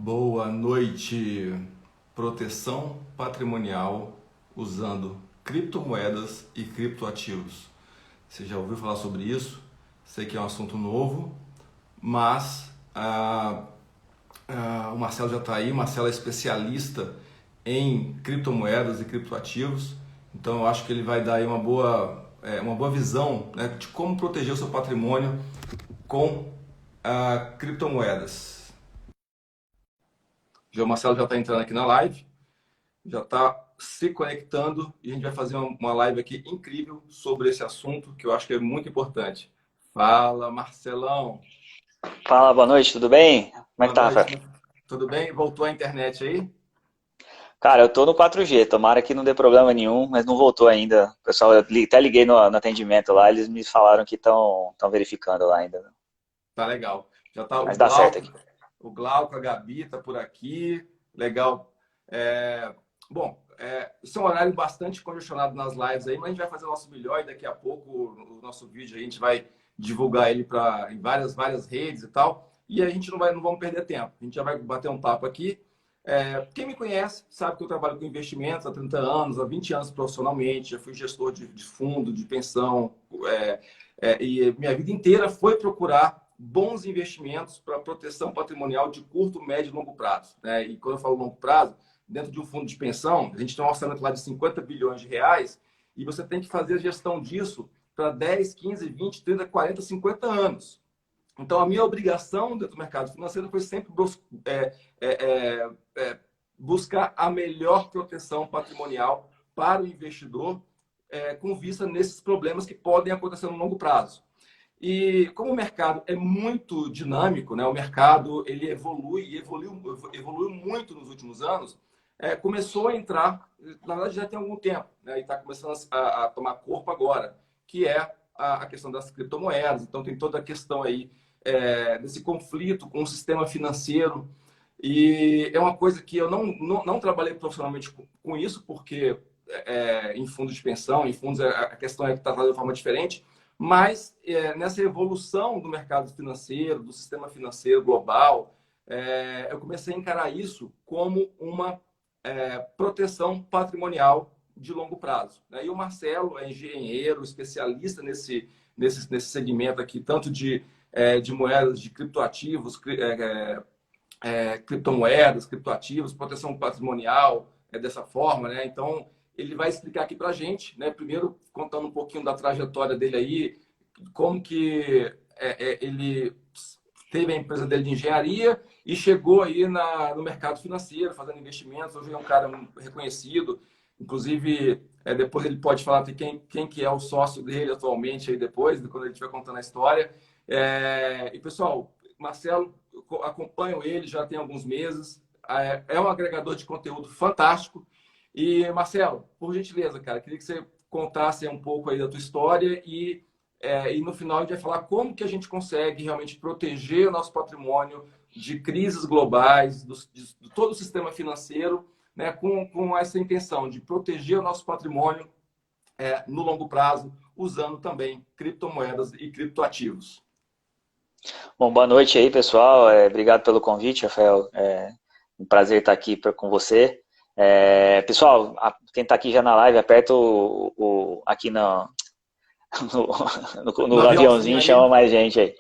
Boa noite. Proteção patrimonial usando criptomoedas e criptoativos. Você já ouviu falar sobre isso? Sei que é um assunto novo, mas o Marcelo já está aí. O Marcelo é especialista em criptomoedas e criptoativos, então eu acho que ele vai dar aí uma boa visão, né, de como proteger o seu patrimônio com criptomoedas. O Marcelo já está entrando aqui na live, já está se conectando e a gente vai fazer uma live aqui incrível sobre esse assunto que eu acho que é muito importante. Fala, Marcelão. Fala, boa noite, tudo bem? Como é Boa que tá, Rafael? noite. Tudo bem? Voltou a internet aí? Cara, eu tô no 4G, tomara que não dê problema nenhum, mas não voltou ainda. Pessoal, eu até liguei no atendimento lá, eles me falaram que estão verificando lá ainda. Tá legal. Já tá Mas dá certo aqui. O Glauco, a Gabi tá por aqui. Legal. Bom, esse é um horário bastante congestionado nas lives aí, mas a gente vai fazer o nosso melhor e daqui a pouco o nosso vídeo aí, a gente vai divulgar ele em várias redes e tal. E a gente não vamos perder tempo. A gente já vai bater um papo aqui. Quem me conhece sabe que eu trabalho com investimentos há 30 anos, há 20 anos profissionalmente, já fui gestor de fundo, de pensão, e minha vida inteira foi procurar bons investimentos para proteção patrimonial de curto, médio e longo prazo, né? E quando eu falo longo prazo, dentro de um fundo de pensão, a gente tem um orçamento lá de 50 bilhões de reais e você tem que fazer a gestão disso para 10, 15, 20, 30, 40, 50 anos. Então, a minha obrigação dentro do mercado financeiro foi sempre buscar a melhor proteção patrimonial para o investidor, com vista nesses problemas que podem acontecer no longo prazo. E como o mercado é muito dinâmico, né, o mercado ele evoluiu muito nos últimos anos, começou a entrar, na verdade já tem algum tempo, né, e está começando a tomar corpo agora, que é a questão das criptomoedas. Então tem toda a questão aí desse conflito com o sistema financeiro. E é uma coisa que eu não trabalhei profissionalmente com isso, porque em fundos de pensão, em fundos, a questão é que está tratada de forma diferente, mas nessa evolução do mercado financeiro, do sistema financeiro global, eu comecei a encarar isso como uma proteção patrimonial de longo prazo, né? E o Marcelo é engenheiro, especialista nesse segmento aqui, tanto de moedas, de criptoativos, criptomoedas, criptoativos, proteção patrimonial, dessa forma, né? Então, ele vai explicar aqui para a gente, né? Primeiro, contando um pouquinho da trajetória dele aí, como que ele teve a empresa dele de engenharia e chegou aí no mercado financeiro, fazendo investimentos. Hoje é um cara reconhecido, inclusive, depois ele pode falar de quem que é o sócio dele atualmente, aí depois, quando ele estiver contando a história. E, pessoal, Marcelo, acompanho ele já tem alguns meses, é um agregador de conteúdo fantástico. E, Marcelo, por gentileza, cara, queria que você contasse um pouco aí da tua história e no final a gente vai falar como que a gente consegue realmente proteger o nosso patrimônio de crises globais, de todo o sistema financeiro, né, com essa intenção de proteger o nosso patrimônio no longo prazo, usando também criptomoedas e criptoativos. Bom, boa noite aí, pessoal. Obrigado pelo convite, Rafael. É um prazer estar aqui com você. Pessoal, quem está aqui já na live, aperta aqui No no aviãozinho aviãozinho e aí. chama mais gente aí.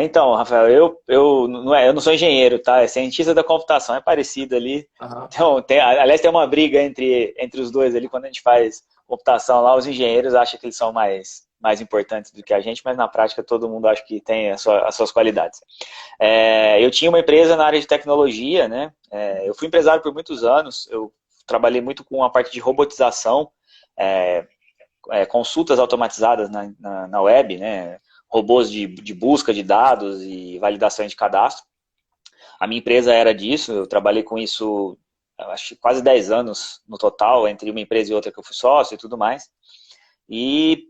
Então, Rafael, eu não sou engenheiro, tá? É cientista da computação, é parecido ali. Uhum. Então, aliás, tem uma briga entre os dois ali quando a gente faz computação lá. Os engenheiros acham que eles são mais importantes do que a gente, mas na prática todo mundo acha que tem as suas qualidades. Eu tinha uma empresa na área de tecnologia, né? Eu fui empresário por muitos anos, eu trabalhei muito com a parte de robotização, consultas automatizadas na web, né? Robôs de busca de dados e validação de cadastro. A minha empresa era disso, eu trabalhei com isso, acho que quase 10 anos no total, entre uma empresa e outra que eu fui sócio e tudo mais. E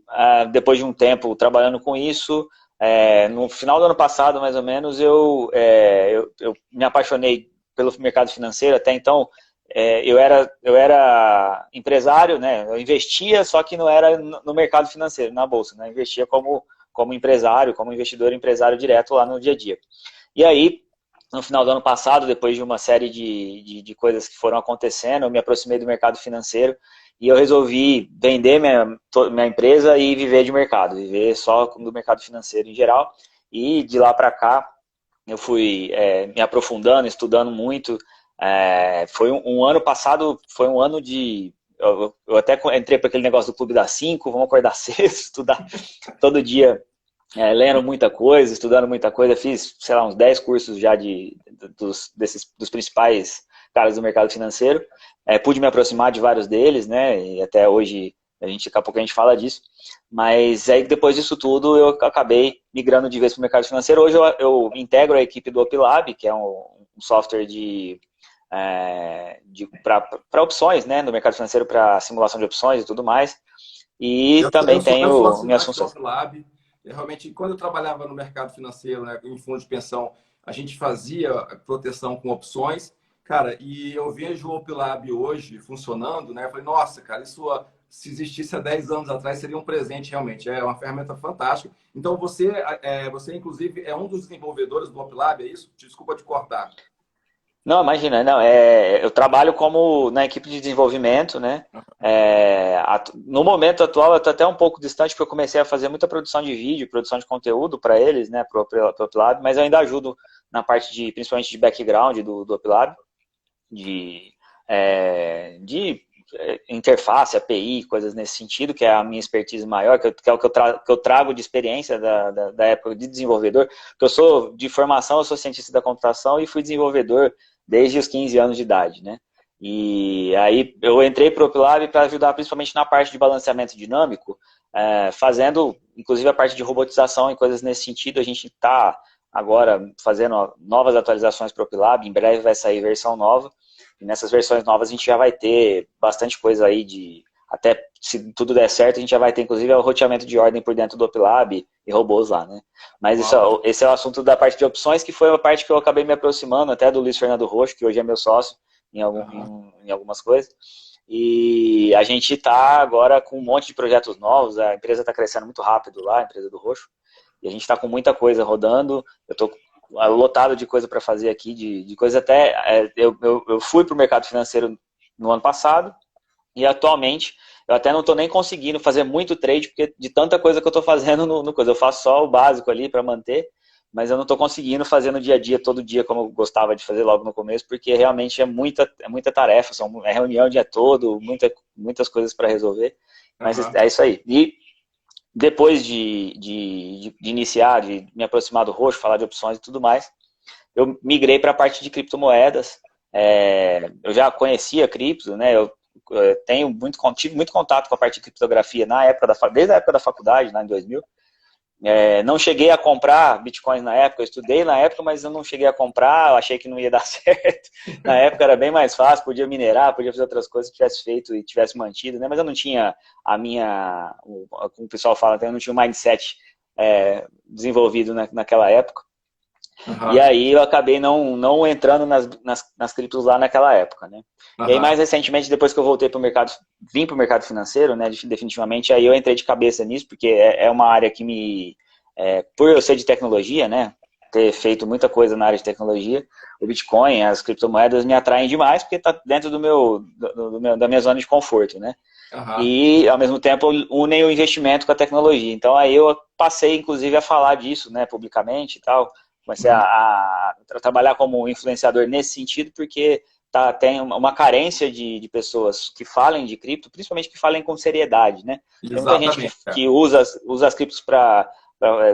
depois de um tempo trabalhando com isso, no final do ano passado, mais ou menos, eu me apaixonei pelo mercado financeiro. Até então, eu era empresário, né? Eu investia, só que não era no mercado financeiro, na bolsa, né? Eu investia como empresário, como investidor empresário direto lá no dia a dia. E aí, no final do ano passado, depois de uma série de coisas que foram acontecendo, eu me aproximei do mercado financeiro e eu resolvi vender minha empresa e viver de mercado, viver só do mercado financeiro em geral. E de lá para cá, eu fui me aprofundando, estudando muito. Foi um ano passado, foi um ano de... Eu até entrei para aquele negócio do Clube das 5, vamos acordar cedo, estudar todo dia, lendo muita coisa, estudando muita coisa. Fiz, sei lá, uns 10 cursos já dos principais caras do mercado financeiro. Pude me aproximar de vários deles, né? E até hoje, daqui a pouco a gente fala disso. Mas aí, depois disso tudo, eu acabei migrando de vez para o mercado financeiro. Hoje eu integro a equipe do OpLab, que é um software para opções, né? No mercado financeiro, para simulação de opções e tudo mais. E também tenho minhas funções. Realmente, quando eu trabalhava no mercado financeiro, né, em fundo de pensão, a gente fazia proteção com opções, cara, e eu vejo o OpLab hoje funcionando, né? Eu falei, nossa, cara, isso se existisse há 10 anos atrás seria um presente realmente, é uma ferramenta fantástica. Então você inclusive é um dos desenvolvedores do OpLab, é isso? Desculpa te cortar. Não, imagina, não, eu trabalho como na equipe de desenvolvimento, né? No momento atual eu estou até um pouco distante porque eu comecei a fazer muita produção de vídeo, produção de conteúdo para eles, né, para o OpLab, mas eu ainda ajudo na parte principalmente de background do OpLab, de interface, API, coisas nesse sentido, que é a minha expertise maior, que é o que eu trago de experiência da época de desenvolvedor, porque eu sou de formação, eu sou cientista da computação e fui desenvolvedor desde os 15 anos de idade, né? E aí eu entrei para o OpLab para ajudar principalmente na parte de balanceamento dinâmico, fazendo inclusive a parte de robotização e coisas nesse sentido. A gente está agora fazendo novas atualizações para o OpLab, em breve vai sair versão nova, e nessas versões novas a gente já vai ter bastante coisa aí até se tudo der certo, a gente já vai ter inclusive o roteamento de ordem por dentro do OpLab e robôs lá, né? Mas esse é o assunto da parte de opções, que foi uma parte que eu acabei me aproximando até do Luiz Fernando Roxo, que hoje é meu sócio em algumas coisas. E a gente está agora com um monte de projetos novos, a empresa está crescendo muito rápido lá, a empresa do Roxo, e a gente está com muita coisa rodando. Eu estou lotado de coisa para fazer aqui, de coisa até... Eu fui para o mercado financeiro no ano passado, e atualmente eu até não estou nem conseguindo fazer muito trade, porque de tanta coisa que eu estou fazendo no coisa. Eu faço só o básico ali para manter, mas eu não estou conseguindo fazer no dia a dia, todo dia, como eu gostava de fazer logo no começo, porque realmente é muita tarefa, é reunião o dia todo, muitas coisas para resolver, mas é isso aí. E depois de iniciar, de me aproximar do Roxo, falar de opções e tudo mais, eu migrei para a parte de criptomoedas. Eu já conhecia cripto, né? Eu tive muito contato com a parte de criptografia desde a época da faculdade, lá em 2000. Não cheguei a comprar bitcoins na época, eu estudei na época, mas eu não cheguei a comprar, eu achei que não ia dar certo. Na época era bem mais fácil, podia minerar, podia fazer outras coisas que tivesse feito e tivesse mantido, né? Mas eu não tinha como o pessoal fala, eu não tinha o mindset desenvolvido naquela época. E aí eu acabei não entrando nas criptos lá naquela época, né? E aí mais recentemente, depois que eu vim para o mercado financeiro, né, definitivamente, aí eu entrei de cabeça nisso, porque é uma área que por eu ser de tecnologia, né, ter feito muita coisa na área de tecnologia, o Bitcoin, as criptomoedas me atraem demais, porque está dentro da minha zona de conforto, né? E, ao mesmo tempo, unem o investimento com a tecnologia. Então, aí eu passei, inclusive, a falar disso, né, publicamente e tal. Comecei a trabalhar como influenciador nesse sentido, porque tem uma carência de pessoas que falem de cripto, principalmente que falem com seriedade, né? Tem muita gente que usa as criptos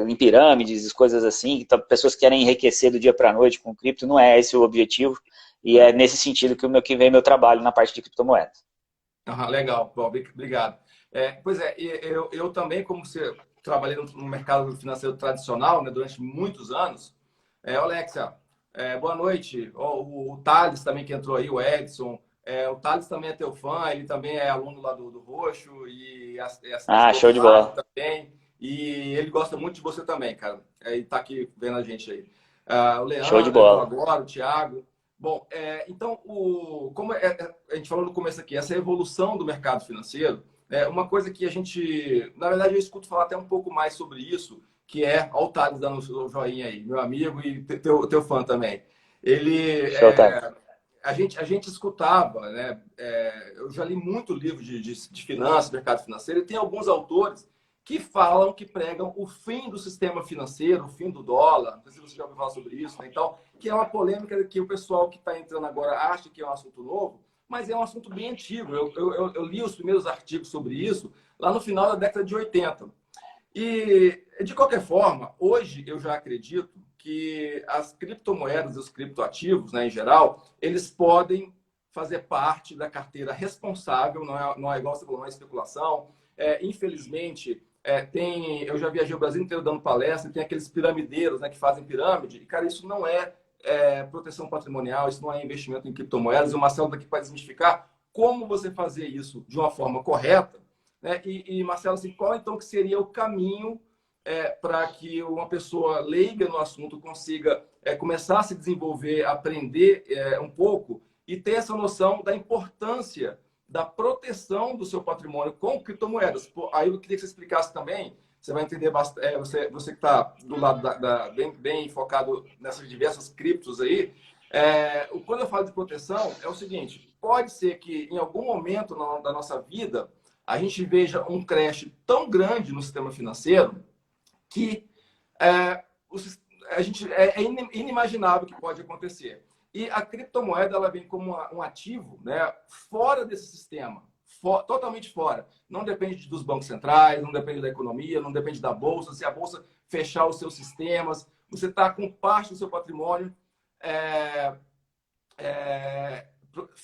em pirâmides, coisas assim, pessoas que querem enriquecer do dia para a noite com cripto, não é esse o objetivo, e é nesse sentido que vem meu trabalho na parte de criptomoedas. Legal, Bob, obrigado. Pois é, eu também, como você trabalhei no mercado financeiro tradicional, né, durante muitos anos. Alexia, boa noite. O Thales também que entrou aí, o Edson. O Thales também é teu fã, ele também é aluno lá do Roxo e show de bola. Também. E ele gosta muito de você também, cara. Ele tá aqui vendo a gente aí. O Leandro, show de bola. Agora, o Thiago. Bom, então, como a gente falou no começo aqui, essa evolução do mercado financeiro é uma coisa que a gente, na verdade, eu escuto falar até um pouco mais sobre isso, que olha o Thales dando o joinha aí, meu amigo e teu fã também. Ele, Showtime. a gente escutava, né? Eu já li muito livro de finanças, mercado financeiro, e tem alguns autores que falam, que pregam o fim do sistema financeiro, o fim do dólar. Não sei se você já ouviu falar sobre isso, né? Então, que é uma polêmica que o pessoal que está entrando agora acha que é um assunto novo, mas é um assunto bem antigo. Eu li os primeiros artigos sobre isso lá no final da década de 80. E, de qualquer forma, hoje eu já acredito que as criptomoedas e os criptoativos, né, em geral, eles podem fazer parte da carteira responsável, não é igual você falou, não é especulação. Infelizmente, eu já viajei o Brasil inteiro dando palestra, tem aqueles piramideiros, né, que fazem pirâmide, e, cara, isso não é proteção patrimonial, isso não é investimento em criptomoedas, e o Marcelo está aqui para desmistificar como você fazer isso de uma forma correta, né? Marcelo, assim, qual então que seria o caminho para que uma pessoa leiga no assunto consiga começar a se desenvolver, aprender um pouco e ter essa noção da importância da proteção do seu patrimônio com criptomoedas? Pô, aí eu queria que você explicasse também, você vai entender bastante, você que está do lado bem focado nessas diversas criptos aí, quando eu falo de proteção, é o seguinte, pode ser que em algum momento da nossa vida a gente veja um crash tão grande no sistema financeiro que é inimaginável que pode acontecer. E a criptomoeda ela vem como um ativo, né, fora desse sistema, totalmente fora. Não depende dos bancos centrais, não depende da economia, não depende da bolsa. Se a bolsa fechar os seus sistemas, você está com parte do seu patrimônio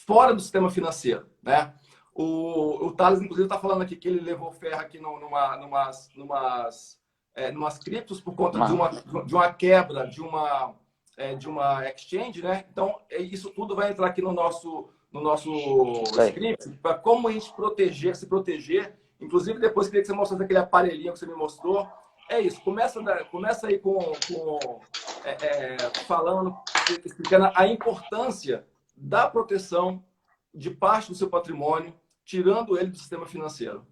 fora do sistema financeiro, né? O Thales, inclusive, está falando aqui que ele levou ferro aqui numas criptos por conta de uma quebra de uma exchange, né? Então, isso tudo vai entrar aqui no nosso script para como a gente se proteger. Inclusive, depois queria que você mostrasse aquele aparelhinho que você me mostrou. É isso. Começa aí falando, explicando a importância da proteção de parte do seu patrimônio, tirando ele do sistema financeiro.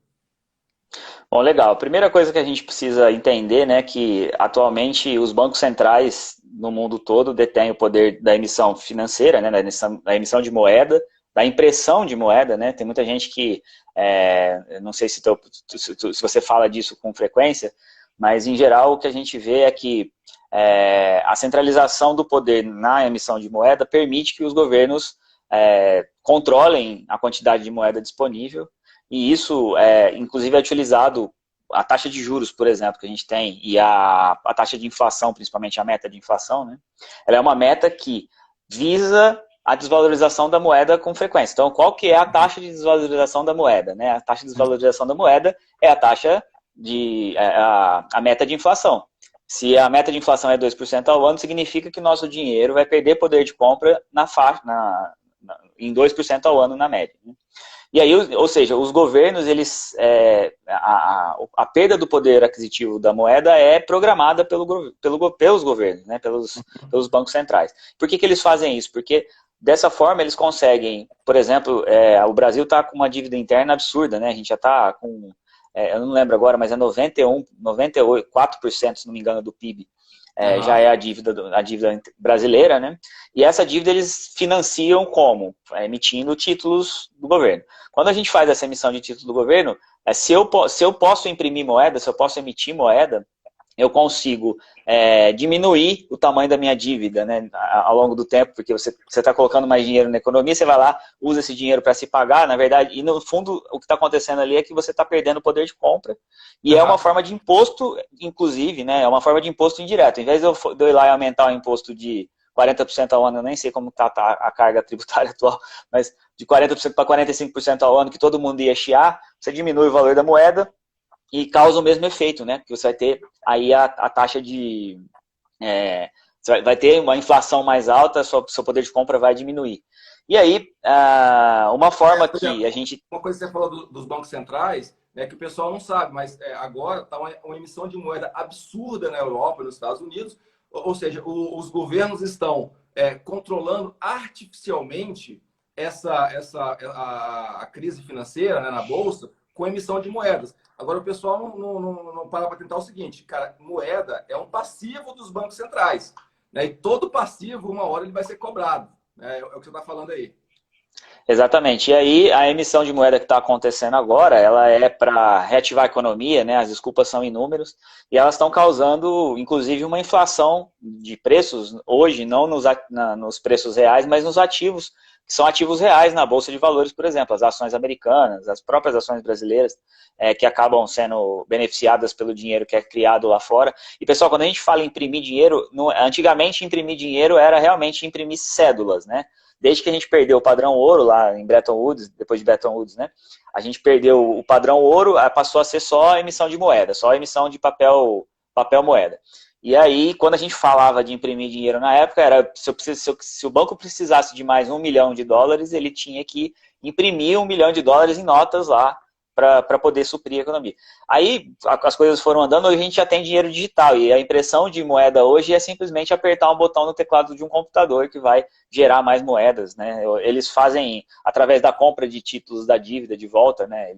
Bom, legal. A primeira coisa que a gente precisa entender, né, que atualmente os bancos centrais no mundo todo detêm o poder da emissão financeira, né, da emissão de moeda, da impressão de moeda, né. Tem muita gente que, não sei se você fala disso com frequência, mas em geral o que a gente vê é que a centralização do poder na emissão de moeda permite que os governos controlem a quantidade de moeda disponível. E isso, inclusive, é utilizado, a taxa de juros, por exemplo, que a gente tem, e a taxa de inflação, principalmente a meta de inflação, né? Ela é uma meta que visa a desvalorização da moeda com frequência. Então, qual que é a taxa de desvalorização da moeda? Né? A taxa de desvalorização da moeda é a taxa a meta de inflação. Se a meta de inflação é 2% ao ano, significa que nosso dinheiro vai perder poder de compra em 2% ao ano, na média, né? E aí, ou seja, os governos, a perda do poder aquisitivo da moeda é programada pelos governos, né, pelos bancos centrais. Por que eles fazem isso? Porque dessa forma eles conseguem, por exemplo, o Brasil está com uma dívida interna absurda, né? A gente já está com, eu não lembro agora, mas é 94%, se não me engano, do PIB. Já é a dívida brasileira, né? E essa dívida eles financiam como? Emitindo títulos do governo. Quando a gente faz essa emissão de título do governo, se eu posso imprimir moeda, se eu posso emitir moeda, eu consigo diminuir o tamanho da minha dívida, né, ao longo do tempo, porque você está colocando mais dinheiro na economia, você vai lá, usa esse dinheiro para se pagar, na verdade, e no fundo o que está acontecendo ali é que você está perdendo o poder de compra, e é uma forma de imposto, inclusive, né, é uma forma de imposto indireto. Em vez de eu ir lá e aumentar o imposto de 40% ao ano, eu nem sei como está a carga tributária atual, mas de 40% para 45% ao ano, que todo mundo ia chiar, você diminui o valor da moeda, e causa o mesmo efeito, né? Que você vai ter aí a taxa de... você vai ter uma inflação mais alta, seu poder de compra vai diminuir. E aí, uma forma que a gente... Uma coisa que você falou dos bancos centrais, né, que o pessoal não sabe, mas agora está uma emissão de moeda absurda na Europa, nos Estados Unidos, ou seja, os governos estão controlando artificialmente a crise financeira, né, na Bolsa, com emissão de moedas. Agora, o pessoal não para para tentar o seguinte, cara, moeda é um passivo dos bancos centrais. né? E todo passivo, uma hora, ele vai ser cobrado. Né? É o que você está falando aí. Exatamente. E aí, a emissão de moeda que está acontecendo agora, ela é para reativar a economia, né? As desculpas são inúmeras, e elas estão causando, inclusive, uma inflação de preços, hoje, não nos preços reais, mas nos ativos, que são ativos reais na Bolsa de Valores, por exemplo, as ações americanas, as próprias ações brasileiras, que acabam sendo beneficiadas pelo dinheiro que é criado lá fora. E, pessoal, quando a gente fala em imprimir dinheiro, antigamente imprimir dinheiro era realmente imprimir cédulas, né? Desde que a gente perdeu o padrão ouro lá em Bretton Woods, depois de Bretton Woods, né? A gente perdeu o padrão ouro, passou a ser só a emissão de moeda, só a emissão de papel moeda. E aí, quando a gente falava de imprimir dinheiro na época, era se o banco precisasse de mais $1 milhão, ele tinha que imprimir $1 milhão em notas lá para poder suprir a economia. Aí as coisas foram andando, hoje a gente já tem dinheiro digital, e a impressão de moeda hoje é simplesmente apertar um botão no teclado de um computador que vai gerar mais moedas, né? Eles fazem, através da compra de títulos da dívida de volta, né?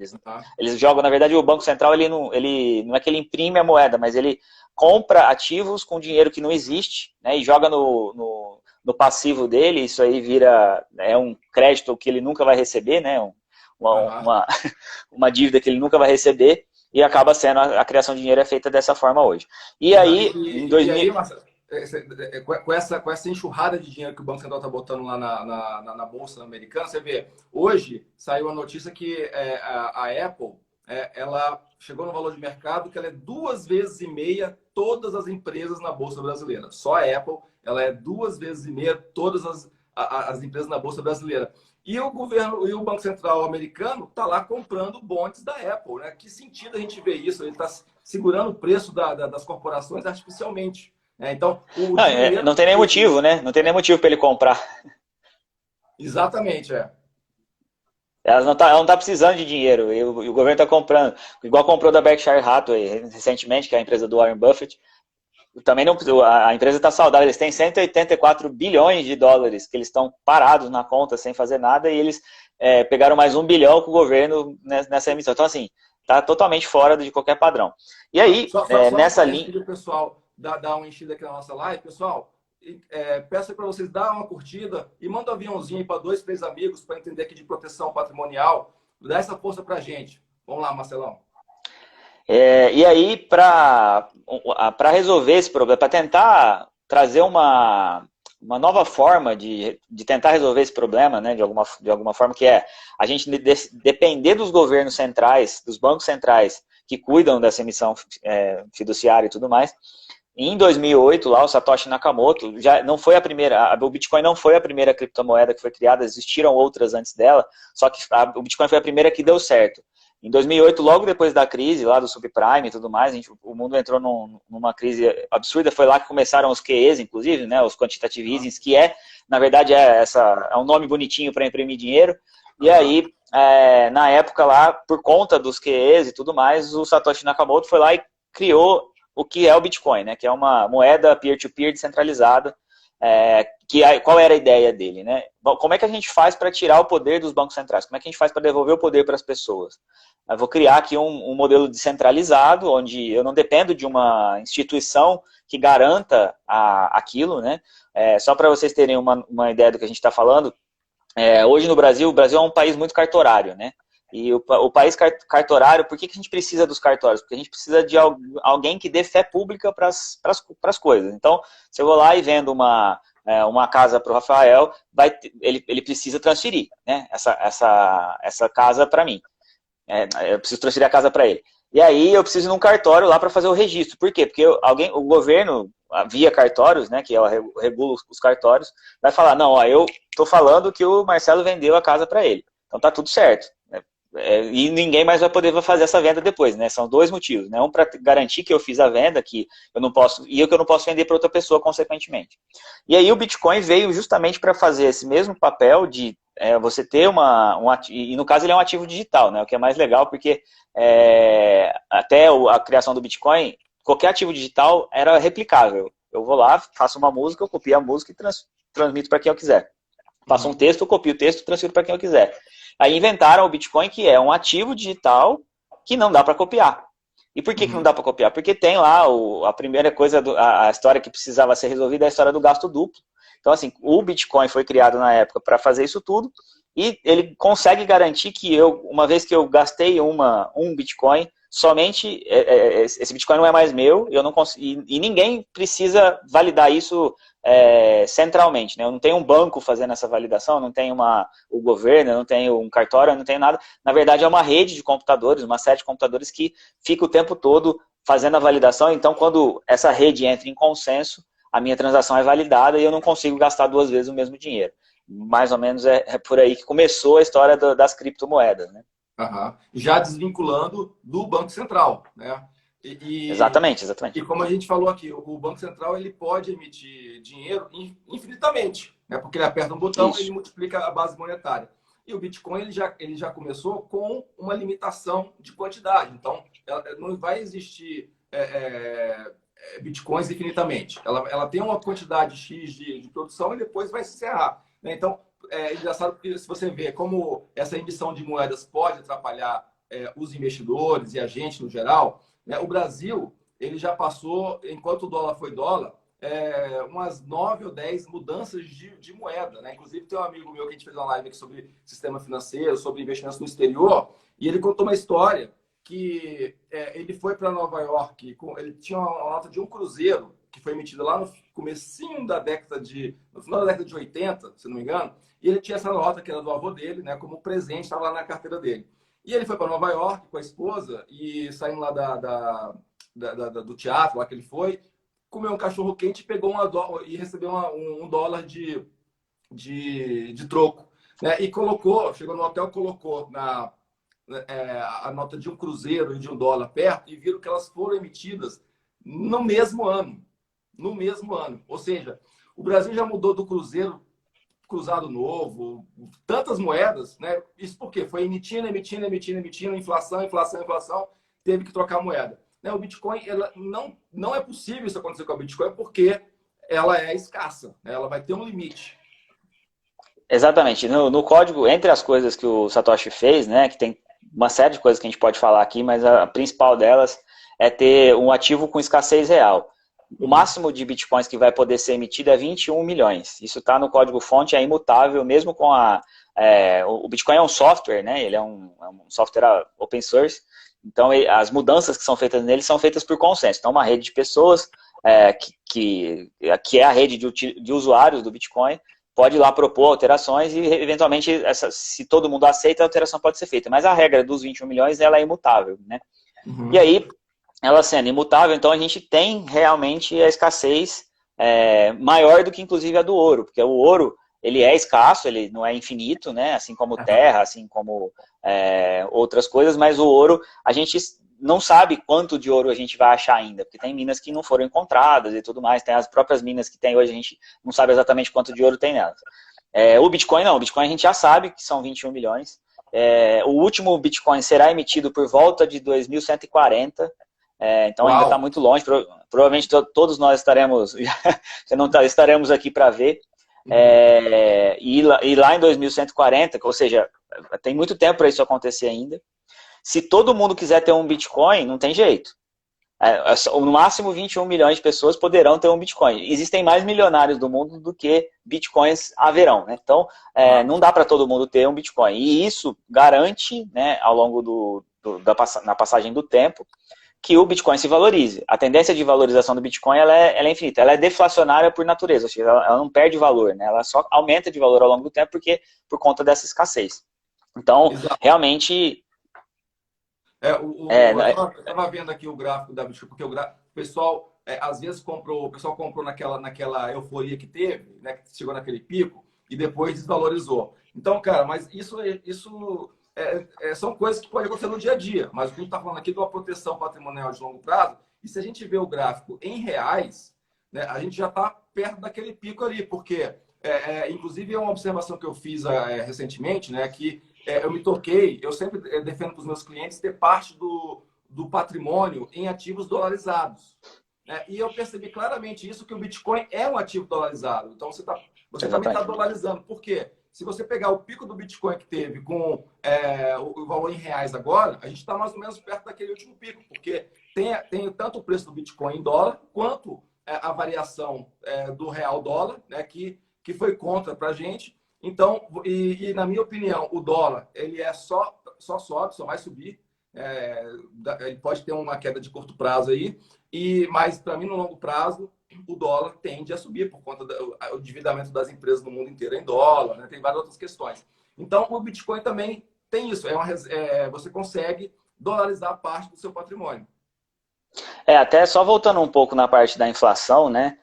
Eles jogam, na verdade, o Banco Central, ele não é que ele imprime a moeda, mas ele compra ativos com dinheiro que não existe, né? E joga no passivo dele, isso aí vira um crédito que ele nunca vai receber, né? Uma dívida que ele nunca vai receber, e acaba sendo a criação de dinheiro é feita dessa forma hoje. E aí, em 2000... E aí, Marcelo, com essa enxurrada de dinheiro que o Banco Central está botando lá na Bolsa Americana, você vê, hoje saiu a notícia que a Apple, ela chegou no valor de mercado que ela é 2,5 vezes todas as empresas na Bolsa Brasileira. Só a Apple, ela é 2,5 vezes todas as empresas na Bolsa Brasileira. E o governo e o Banco Central americano está lá comprando bonds da Apple, né? Que sentido a gente vê isso? Ele está segurando o preço das corporações artificialmente. Né? Então, não tem nem motivo, né? Não tem nem motivo para ele comprar. Exatamente, Ela não tá precisando de dinheiro, e o governo está comprando. Igual comprou da Berkshire Hathaway recentemente, que é a empresa do Warren Buffett. Também não, a empresa está saudável, eles têm $184 bilhões que eles estão parados na conta sem fazer nada, e eles pegaram mais $1 bilhão com o governo nessa emissão. Então, assim, está totalmente fora de qualquer padrão. E aí, nessa linha... O pessoal dá uma enchida aqui na nossa live, pessoal, peço para vocês dar uma curtida e manda um aviãozinho para 2, 3 amigos para entender aqui de proteção patrimonial. Dá essa força para a gente. Vamos lá, Marcelão. E aí, para resolver esse problema, para tentar trazer uma nova forma de tentar resolver esse problema, né, de alguma forma, que é a gente depender dos governos centrais, dos bancos centrais, que cuidam dessa emissão fiduciária e tudo mais. Em 2008, lá, o Satoshi Nakamoto, já não foi o Bitcoin não foi a primeira criptomoeda que foi criada, existiram outras antes dela, só que o Bitcoin foi a primeira que deu certo. Em 2008, logo depois da crise, lá do subprime e tudo mais, o mundo entrou numa crise absurda, foi lá que começaram os QEs, inclusive, né, os quantitative easings, que na verdade, é um nome bonitinho para imprimir dinheiro, e aí, na época lá, por conta dos QEs e tudo mais, o Satoshi Nakamoto foi lá e criou o que é o Bitcoin, né, que é uma moeda peer-to-peer descentralizada. Qual era a ideia dele, né? Como é que a gente faz para tirar o poder dos bancos centrais? Como é que a gente faz para devolver o poder para as pessoas? Eu vou criar aqui um modelo descentralizado, onde eu não dependo de uma instituição que garanta aquilo, né? Só para vocês terem uma ideia do que a gente está falando, hoje no Brasil, o Brasil é um país muito cartorário, né? E o país cartorário, por que a gente precisa dos cartórios? Porque a gente precisa de alguém que dê fé pública para as coisas. Então, se eu vou lá e vendo uma casa para o Rafael, ele precisa transferir, né, essa casa para mim. Eu preciso transferir a casa para ele. E aí eu preciso ir num cartório lá para fazer o registro. Por quê? Porque o governo, via cartórios, né, que regula os cartórios, vai falar, não, eu estou falando que o Marcelo vendeu a casa para ele. Então tá tudo certo. E ninguém mais vai poder fazer essa venda depois, né? São 2 motivos, né? Um para garantir que eu fiz a venda, que eu não posso, e que eu não posso vender para outra pessoa, consequentemente. E aí o Bitcoin veio justamente para fazer esse mesmo papel de você ter e no caso ele é um ativo digital, né? O que é mais legal, porque até a criação do Bitcoin, qualquer ativo digital era replicável. Eu vou lá, faço uma música, eu copio a música e transmito para quem eu quiser. Faço um texto, eu copio o texto e transfiro para quem eu quiser. Aí inventaram o Bitcoin, que é um ativo digital que não dá para copiar. E por que não dá para copiar? Porque tem lá a primeira coisa, a história que precisava ser resolvida é a história do gasto duplo. Então, assim, o Bitcoin foi criado na época para fazer isso tudo, e ele consegue garantir que uma vez que eu gastei um Bitcoin, somente esse Bitcoin não é mais meu, eu não consigo, e ninguém precisa validar isso centralmente, né? Eu não tenho um banco fazendo essa validação, não tenho o governo, eu não tenho um cartório, eu não tenho nada. Na verdade, é uma rede de computadores, uma série de computadores que fica o tempo todo fazendo a validação. Então, quando essa rede entra em consenso, a minha transação é validada e eu não consigo gastar duas vezes o mesmo dinheiro. Mais ou menos é por aí que começou a história das criptomoedas, né? Uhum. Já desvinculando do Banco Central, né? Exatamente, exatamente. E como a gente falou aqui, o Banco Central ele pode emitir dinheiro infinitamente, né? Porque ele aperta um botão e ele Isso. multiplica a base monetária. E o Bitcoin ele já começou com uma limitação de quantidade. Então, não vai existir Bitcoins infinitamente. Ela tem uma quantidade X de produção e depois vai se encerrar, né? Então, é engraçado porque se você vê como essa emissão de moedas pode atrapalhar os investidores e a gente no geral, né? O Brasil ele já passou, enquanto o dólar foi dólar, umas 9 ou 10 mudanças de moeda, né? Inclusive tem um amigo meu que a gente fez uma live aqui sobre sistema financeiro, sobre investimentos no exterior, e ele contou uma história que ele foi para Nova York, ele tinha uma nota de um cruzeiro que foi emitida lá no comecinho da no final da década de 80, se não me engano, e ele tinha essa nota que era do avô dele, né, como presente, estava lá na carteira dele. E ele foi para Nova York com a esposa e saindo lá do teatro, lá que ele foi, comeu um cachorro quente e pegou e recebeu um dólar de troco, né? E chegou no hotel, colocou a nota de um cruzeiro e de um dólar perto e viram que elas foram emitidas no mesmo ano. No mesmo ano. Ou seja, o Brasil já mudou do cruzeiro cruzado novo, tantas moedas, né? Isso porque foi emitindo, inflação, teve que trocar a moeda. Né? O Bitcoin, não é possível isso acontecer com a Bitcoin porque ela é escassa, né? Ela vai ter um limite. Exatamente. No código, entre as coisas que o Satoshi fez, né, que tem uma série de coisas que a gente pode falar aqui, mas a principal delas é ter um ativo com escassez real. O máximo de bitcoins que vai poder ser emitido é 21 milhões. Isso está no código-fonte, é imutável, mesmo com o Bitcoin é um software, né? Ele é um software open source. Então, as mudanças que são feitas nele são feitas por consenso. Então, uma rede de pessoas, que é a rede de usuários do Bitcoin, pode ir lá propor alterações e, eventualmente, se todo mundo aceita, a alteração pode ser feita. Mas a regra dos 21 milhões, ela é imutável, né? Uhum. E aí, ela sendo imutável, então a gente tem realmente a escassez maior do que, inclusive, a do ouro. Porque o ouro, ele é escasso, ele não é infinito, né? Assim como terra, assim como outras coisas, mas o ouro, a gente não sabe quanto de ouro a gente vai achar ainda, porque tem minas que não foram encontradas e tudo mais, tem as próprias minas que tem hoje, a gente não sabe exatamente quanto de ouro tem nelas. O Bitcoin não, o Bitcoin a gente já sabe que são 21 milhões, o último Bitcoin será emitido por volta de 2140, então ainda está muito longe, provavelmente todos nós estaremos aqui para ver, e lá em 2140, ou seja, tem muito tempo para isso acontecer ainda. Se todo mundo quiser ter um Bitcoin, não tem jeito. No máximo 21 milhões de pessoas poderão ter um Bitcoin. Existem mais milionários do mundo do que Bitcoins haverão, né? Então, não dá para todo mundo ter um Bitcoin. E isso garante, né, ao longo na passagem do tempo, que o Bitcoin se valorize. A tendência de valorização do Bitcoin ela é infinita. Ela é deflacionária por natureza, ou seja, ela não perde valor, né? Ela só aumenta de valor ao longo do tempo por conta dessa escassez. Então, realmente... Eu estava vendo aqui o gráfico da Bitcoin, porque o pessoal às vezes comprou naquela euforia que teve, né, que chegou naquele pico e depois desvalorizou. Então, cara, mas isso são coisas que podem acontecer no dia a dia. Mas o que a gente está falando aqui de uma proteção patrimonial de longo prazo, e se a gente vê o gráfico em reais, né, a gente já está perto daquele pico ali, porque, inclusive, é uma observação que eu fiz recentemente, né, que eu me toquei, eu sempre defendo para os meus clientes ter parte do patrimônio em ativos dolarizados. Né? E eu percebi claramente isso, que o Bitcoin é um ativo dolarizado. Então, você também está dolarizando. Por quê? se você pegar o pico do Bitcoin que teve com o valor em reais agora, a gente está mais ou menos perto daquele último pico, porque tem tanto o preço do Bitcoin em dólar, quanto a variação do real dólar, né, que foi contra para a gente. Então, na minha opinião, o dólar ele só sobe, só vai subir. Ele pode ter uma queda de curto prazo aí, mas para mim, no longo prazo, o dólar tende a subir por conta do endividamento das empresas no mundo inteiro em dólar, né? Tem várias outras questões. Então, o Bitcoin também tem isso. Você consegue dolarizar parte do seu patrimônio. Até só voltando um pouco na parte da inflação, né?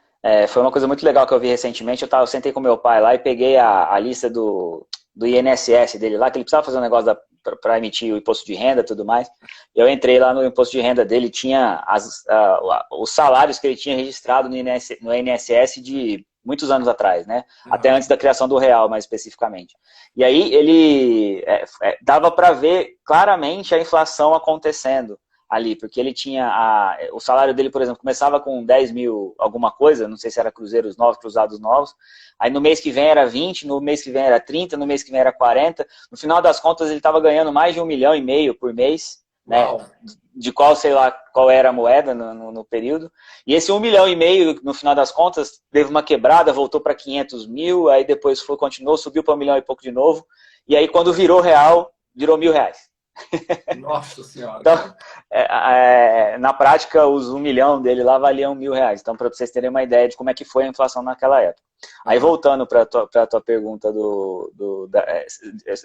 Foi uma coisa muito legal que eu vi recentemente. Eu sentei com meu pai lá e peguei a lista do INSS dele lá, que ele precisava fazer um negócio para emitir o imposto de renda e tudo mais. Eu entrei lá no imposto de renda dele, tinha os salários que ele tinha registrado no INSS de muitos anos atrás, né? Uhum. Até antes da criação do real, mais especificamente. E aí ele dava para ver claramente a inflação acontecendo ali, porque ele tinha o salário dele, por exemplo, começava com 10 mil alguma coisa, não sei se era cruzeiros novos, cruzados novos, aí no mês que vem era 20, no mês que vem era 30, no mês que vem era 40, no final das contas ele estava ganhando mais de 1,5 milhão por mês, né, de sei lá, qual era a moeda no período, e esse 1,5 milhão, no final das contas, teve uma quebrada, voltou para 500 mil, aí depois continuou, subiu para 1 milhão e pouco de novo, e aí quando virou real, virou R$1.000. Nossa Senhora. Então, na prática, os 1 milhão dele lá valiam R$1.000. Então, para vocês terem uma ideia de como é que foi a inflação naquela época. Aí, voltando para a tua pergunta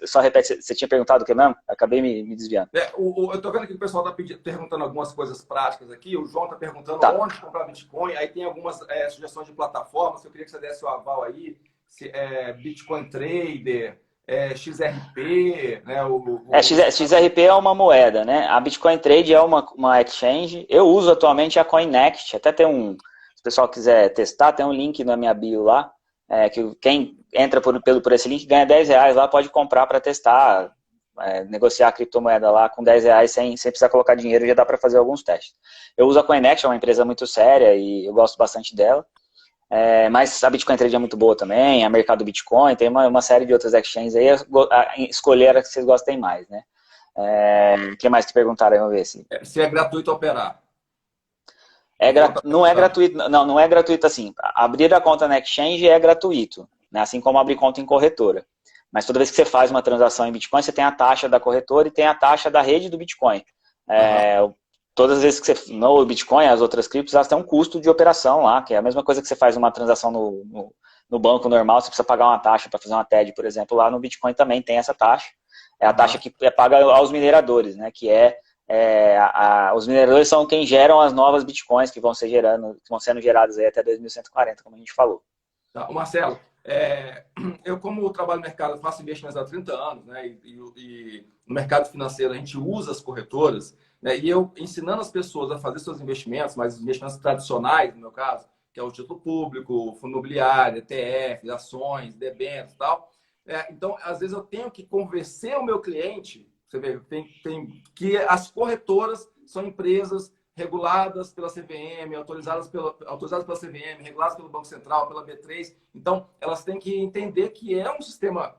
só repete, você tinha perguntado o que mesmo? Acabei me desviando. Eu estou vendo que o pessoal está perguntando algumas coisas práticas aqui. O João está perguntando onde comprar Bitcoin. Aí tem algumas sugestões de plataformas. Eu queria que você desse o aval aí. Bitcoin Trader... XRP, né? XRP é uma moeda, né? A Bitcoin Trade é uma exchange. Eu uso atualmente a CoinNext. Até tem se o pessoal quiser testar, tem um link na minha bio lá. Que quem entra por esse link ganha R$10 lá, pode comprar para testar, negociar a criptomoeda lá com R$10 sem precisar colocar dinheiro, já dá para fazer alguns testes. Eu uso a CoinNext, é uma empresa muito séria e eu gosto bastante dela. Mas a Bitcoin Trade é muito boa também, a Mercado Bitcoin, tem uma série de outras exchanges aí, escolher a que vocês gostem mais, né? O que mais te perguntaram? Vamos ver se é gratuito operar. Não é gratuito, não é gratuito assim. Abrir a conta na exchange é gratuito, né? Assim como abrir conta em corretora. Mas toda vez que você faz uma transação em Bitcoin, você tem a taxa da corretora e tem a taxa da rede do Bitcoin. Todas as vezes que você, no Bitcoin, as outras criptos, elas têm um custo de operação lá, que é a mesma coisa que você faz uma transação no banco normal, você precisa pagar uma taxa para fazer uma TED, por exemplo, lá no Bitcoin também tem essa taxa. É a taxa que é paga aos mineradores, né, que os mineradores são quem geram as novas Bitcoins que vão sendo geradas aí até 2140, como a gente falou. Tá, Marcelo, eu como trabalho no mercado, faço investimentos há 30 anos, né, e no mercado financeiro a gente usa as corretoras, né, e eu ensinando as pessoas a fazer seus investimentos, mas investimentos tradicionais, no meu caso, que é o título público, fundo imobiliário, ETF, ações, debêntures e tal. Então, às vezes eu tenho que convencer o meu cliente, você vê, que as corretoras são empresas reguladas pela CVM, autorizadas pela CVM, reguladas pelo Banco Central, pela B3. Então, elas têm que entender que é um sistema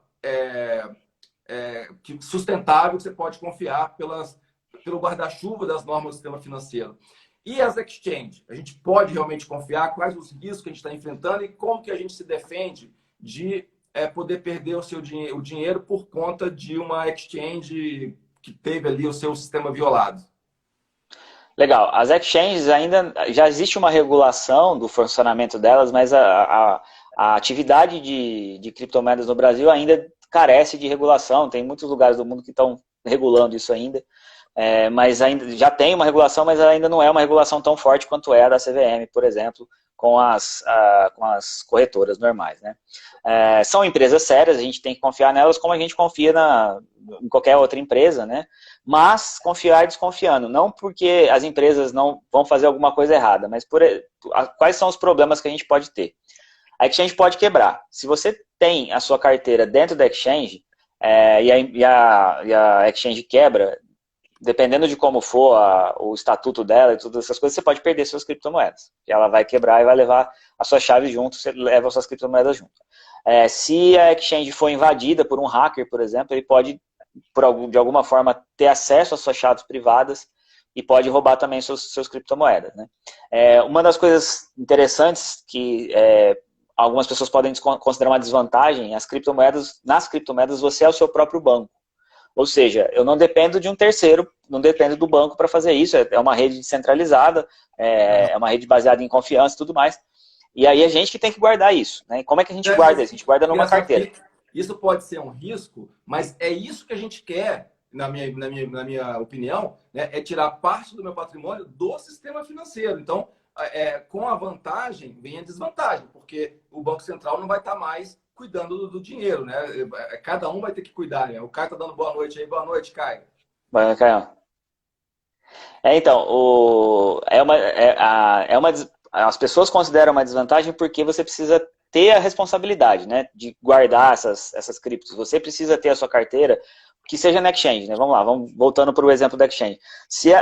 sustentável, que você pode confiar pelo guarda-chuva das normas do sistema financeiro. E as exchanges? A gente pode realmente confiar? Quais os riscos que a gente está enfrentando e como que a gente se defende de poder perder o dinheiro por conta de uma exchange que teve ali o seu sistema violado? Legal. As exchanges ainda já existe uma regulação do funcionamento delas, mas a atividade de criptomoedas no Brasil ainda carece de regulação. Tem muitos lugares do mundo que estão regulando isso ainda, mas ainda já tem uma regulação, mas ainda não é uma regulação tão forte quanto é a da CVM, por exemplo, com as corretoras normais, né? São empresas sérias, a gente tem que confiar nelas como a gente confia em qualquer outra empresa, né? Mas confiar desconfiando, não porque as empresas não vão fazer alguma coisa errada, mas quais são os problemas que a gente pode ter? A exchange pode quebrar. Se você tem a sua carteira dentro da exchange e a exchange quebra, dependendo de como for o estatuto dela e todas essas coisas, você pode perder suas criptomoedas. E ela vai quebrar e vai levar as suas chaves junto, você leva as suas criptomoedas junto. Se a exchange for invadida por um hacker, por exemplo, ele pode, de alguma forma, ter acesso às suas chaves privadas e pode roubar também seus criptomoedas, né? Uma das coisas interessantes que algumas pessoas podem considerar uma desvantagem, nas criptomoedas você é o seu próprio banco. Ou seja, eu não dependo de um terceiro, não dependo do banco para fazer isso, é uma rede descentralizada, é uma rede baseada em confiança e tudo mais. E aí a gente que tem que guardar isso, né? E como é que a gente guarda isso? A gente guarda numa carteira. Isso pode ser um risco, mas é isso que a gente quer, na minha opinião, né? É tirar parte do meu patrimônio do sistema financeiro. Então, com a vantagem, vem a desvantagem, porque o Banco Central não vai estar mais cuidando do dinheiro, né? Cada um vai ter que cuidar, né? O Caio tá dando boa noite aí. Boa noite, Caio. Boa noite, Caio. Então, as pessoas consideram uma desvantagem porque você precisa ter a responsabilidade, né, de guardar essas criptos. Você precisa ter a sua carteira que seja na exchange, né? Vamos lá, vamos voltando para o exemplo da exchange. Se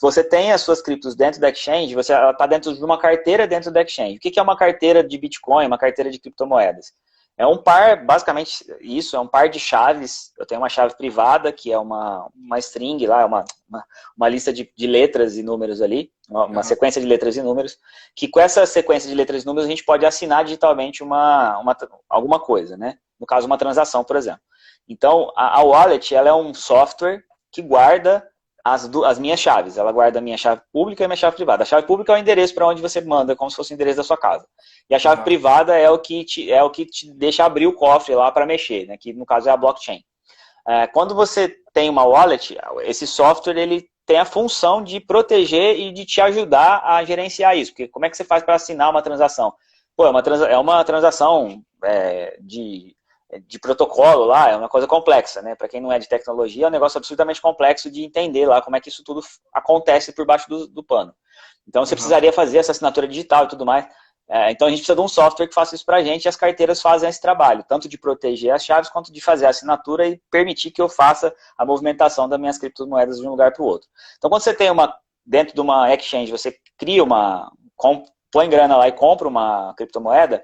você tem as suas criptos dentro da exchange, ela está dentro de uma carteira dentro da exchange. O que é uma carteira de Bitcoin, uma carteira de criptomoedas? É um par, basicamente isso, é um par de chaves. Eu tenho uma chave privada, que é uma string lá, uma lista de letras e números ali, uma sequência de letras e números, que com essa sequência de letras e números a gente pode assinar digitalmente alguma coisa, né? No caso, uma transação, por exemplo. Então, a wallet, ela é um software que guarda as minhas chaves. Ela guarda a minha chave pública e a minha chave privada. A chave pública é o endereço para onde você manda, como se fosse o endereço da sua casa. E a chave privada é o que te deixa abrir o cofre lá para mexer, né? Que no caso é a blockchain. Quando você tem uma wallet, esse software ele tem a função de proteger e de te ajudar a gerenciar isso. Porque como é que você faz para assinar uma transação? Pô, é uma transação de protocolo lá, é uma coisa complexa, né? Para quem não é de tecnologia, é um negócio absolutamente complexo de entender lá como é que isso tudo acontece por baixo do pano. Então você precisaria fazer essa assinatura digital e tudo mais. Então a gente precisa de um software que faça isso para a gente e as carteiras fazem esse trabalho, tanto de proteger as chaves quanto de fazer a assinatura e permitir que eu faça a movimentação das minhas criptomoedas de um lugar para o outro. Então quando você tem dentro de uma exchange, você cria põe grana lá e compra uma criptomoeda,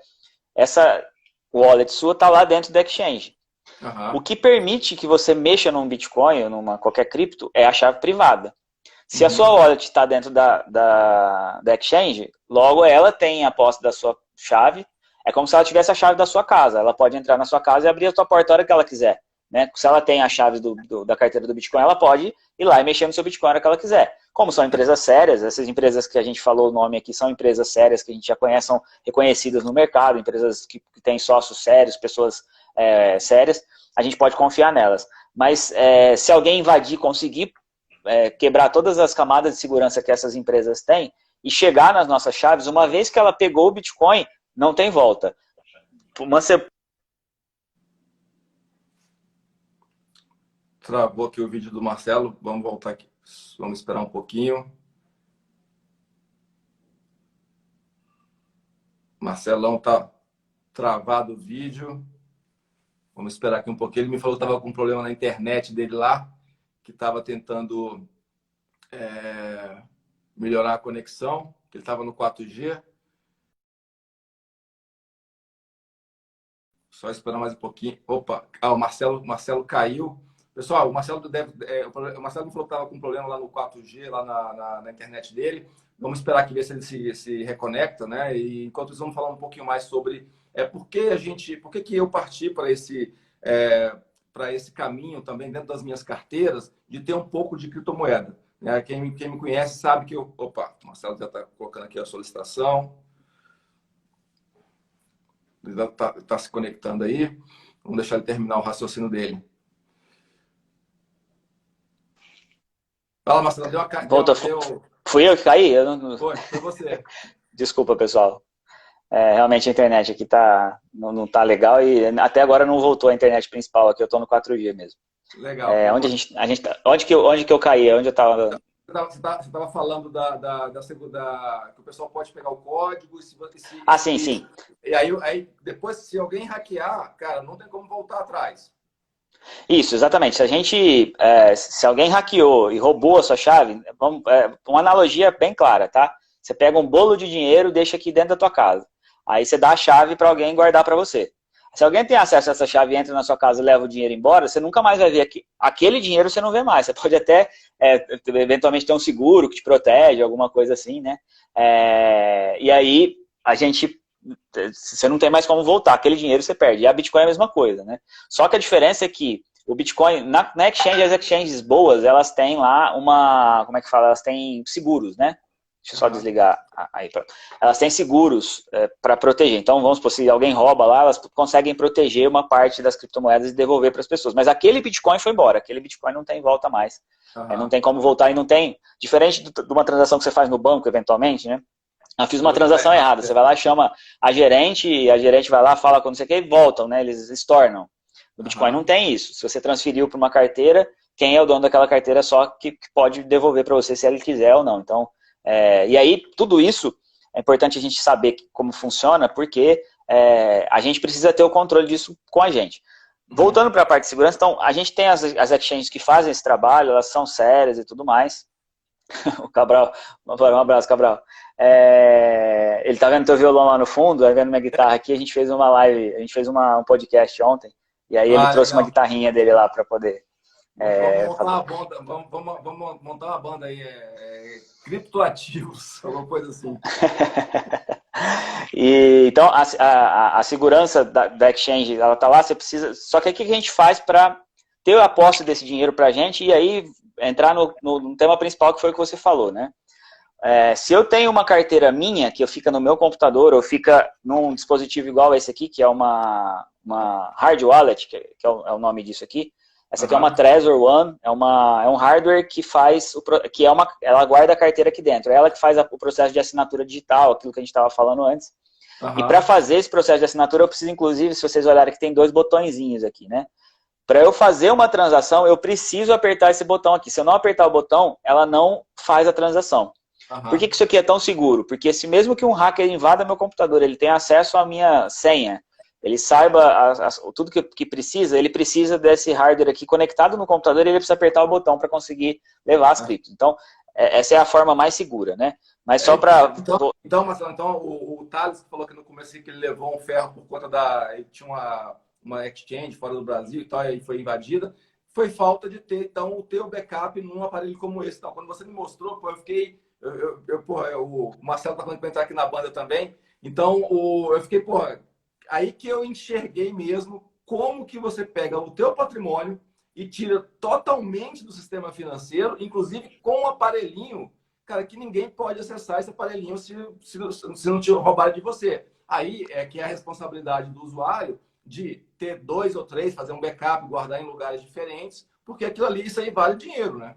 essa wallet sua está lá dentro da exchange. O que permite que você mexa num Bitcoin ou numa qualquer cripto é a chave privada. Se a sua wallet está dentro da exchange, logo ela tem a posse da sua chave. É como se ela tivesse a chave da sua casa. Ela pode entrar na sua casa e abrir a sua porta a hora que ela quiser. Né? Se ela tem a chave da carteira do Bitcoin, ela pode ir lá e mexer no seu Bitcoin a hora que ela quiser. Como são empresas sérias, essas empresas que a gente falou o nome aqui são empresas sérias que a gente já conhece, são reconhecidas no mercado, empresas que têm sócios sérios, pessoas sérias, a gente pode confiar nelas. Mas se alguém invadir, conseguir quebrar todas as camadas de segurança que essas empresas têm e chegar nas nossas chaves, uma vez que ela pegou o Bitcoin, não tem volta. Travou aqui o vídeo do Marcelo. Vamos voltar aqui. Vamos esperar um pouquinho. Marcelão tá travado o vídeo. Vamos esperar aqui um pouquinho. Ele me falou que estava com um problema na internet dele lá, que estava tentando melhorar a conexão, que ele estava no 4G. Só esperar mais um pouquinho. Opa, o Marcelo caiu. Pessoal, o Marcelo me falou que estava com um problema lá no 4G, lá na internet dele. Vamos esperar aqui ver se ele se reconecta, né? E enquanto isso, vamos falar um pouquinho mais sobre por que eu parti para esse caminho também dentro das minhas carteiras de ter um pouco de criptomoeda. Né? Quem me conhece sabe que eu... Opa, o Marcelo já está colocando aqui a solicitação. Ele está se conectando aí. Vamos deixar ele terminar o raciocínio dele. Fala, Marcelo, deu uma caída. Fui eu que caí? Foi você. Desculpa, pessoal. Realmente a internet aqui não tá legal e até agora não voltou a internet principal aqui, eu tô no 4G mesmo. Legal. Onde que eu caí? Onde eu tava? Você estava falando da segunda, que o pessoal pode pegar o código e sim. E aí depois, se alguém hackear, cara, não tem como voltar atrás. Isso, exatamente. Se alguém hackeou e roubou a sua chave, uma analogia bem clara, tá? Você pega um bolo de dinheiro e deixa aqui dentro da tua casa. Aí você dá a chave para alguém guardar para você. Se alguém tem acesso a essa chave, entra na sua casa e leva o dinheiro embora, você nunca mais vai ver aquele dinheiro, você não vê mais. Você pode até, eventualmente, ter um seguro que te protege, alguma coisa assim, né? E aí, você não tem mais como voltar. Aquele dinheiro você perde. E a Bitcoin é a mesma coisa, né? Só que a diferença é que o Bitcoin, na exchange, as exchanges boas, elas têm lá como é que fala? Elas têm seguros, né? Deixa eu só desligar aí. Elas têm seguros para proteger. Então, vamos supor, se alguém rouba lá, elas conseguem proteger uma parte das criptomoedas e devolver para as pessoas. Mas aquele Bitcoin foi embora. Aquele Bitcoin não tem volta mais. Não tem como voltar e não tem... Diferente de uma transação que você faz no banco, eventualmente, né? Eu fiz uma transação errada. Você vai lá, chama a gerente, e a gerente vai lá, fala com não sei o que e voltam, né? Eles estornam. No Bitcoin não tem isso. Se você transferiu para uma carteira, quem é o dono daquela carteira só que pode devolver para você se ele quiser ou não. Então, e aí, tudo isso é importante a gente saber como funciona, porque a gente precisa ter o controle disso com a gente. Voltando para a parte de segurança, então, a gente tem as exchanges que fazem esse trabalho, elas são sérias e tudo mais. O Cabral, um abraço, Cabral. Ele tá vendo teu violão lá no fundo, vendo minha guitarra aqui, a gente fez uma live, a gente fez um podcast ontem, e aí ele trouxe uma guitarrinha dele lá para poder... Vamos montar uma banda aí, criptoativos, alguma coisa assim. Então, a segurança da exchange, ela tá lá, você precisa... Só que o que a gente faz para ter a posse desse dinheiro pra gente e aí entrar no tema principal, que foi o que você falou, né? Se eu tenho uma carteira minha, que fica no meu computador, ou fica num dispositivo igual a esse aqui, que é uma hard wallet, que é o nome disso aqui. Essa aqui é uma Trezor One, é um hardware que faz, ela guarda a carteira aqui dentro. É ela que faz o processo de assinatura digital, aquilo que a gente estava falando antes. E para fazer esse processo de assinatura, eu preciso, inclusive, se vocês olharem aqui, tem 2 botõezinhos aqui, né? Para eu fazer uma transação, eu preciso apertar esse botão aqui. Se eu não apertar o botão, ela não faz a transação. Por que isso aqui é tão seguro? Porque se mesmo que um hacker invada meu computador, ele tem acesso à minha senha, ele saiba tudo que precisa, ele precisa desse hardware aqui conectado no computador e ele precisa apertar o botão para conseguir levar as criptos. Então, essa é a forma mais segura, né? Mas só para... Então, Marcelo, o Thales falou que no começo que ele levou um ferro por conta ele tinha uma exchange fora do Brasil e tal, e foi invadida. Foi falta de ter, então, o teu backup num aparelho como esse. Então, quando você me mostrou, pô, eu fiquei... o Marcelo tá falando para entrar aqui na banda também. Então, eu fiquei, porra... Aí que eu enxerguei mesmo como que você pega o teu patrimônio e tira totalmente do sistema financeiro, inclusive com um aparelhinho, cara, que ninguém pode acessar esse aparelhinho se não te roubarem de você. Aí é que é a responsabilidade do usuário de ter 2 ou 3, fazer um backup, guardar em lugares diferentes, porque aquilo ali, isso aí vale dinheiro, né?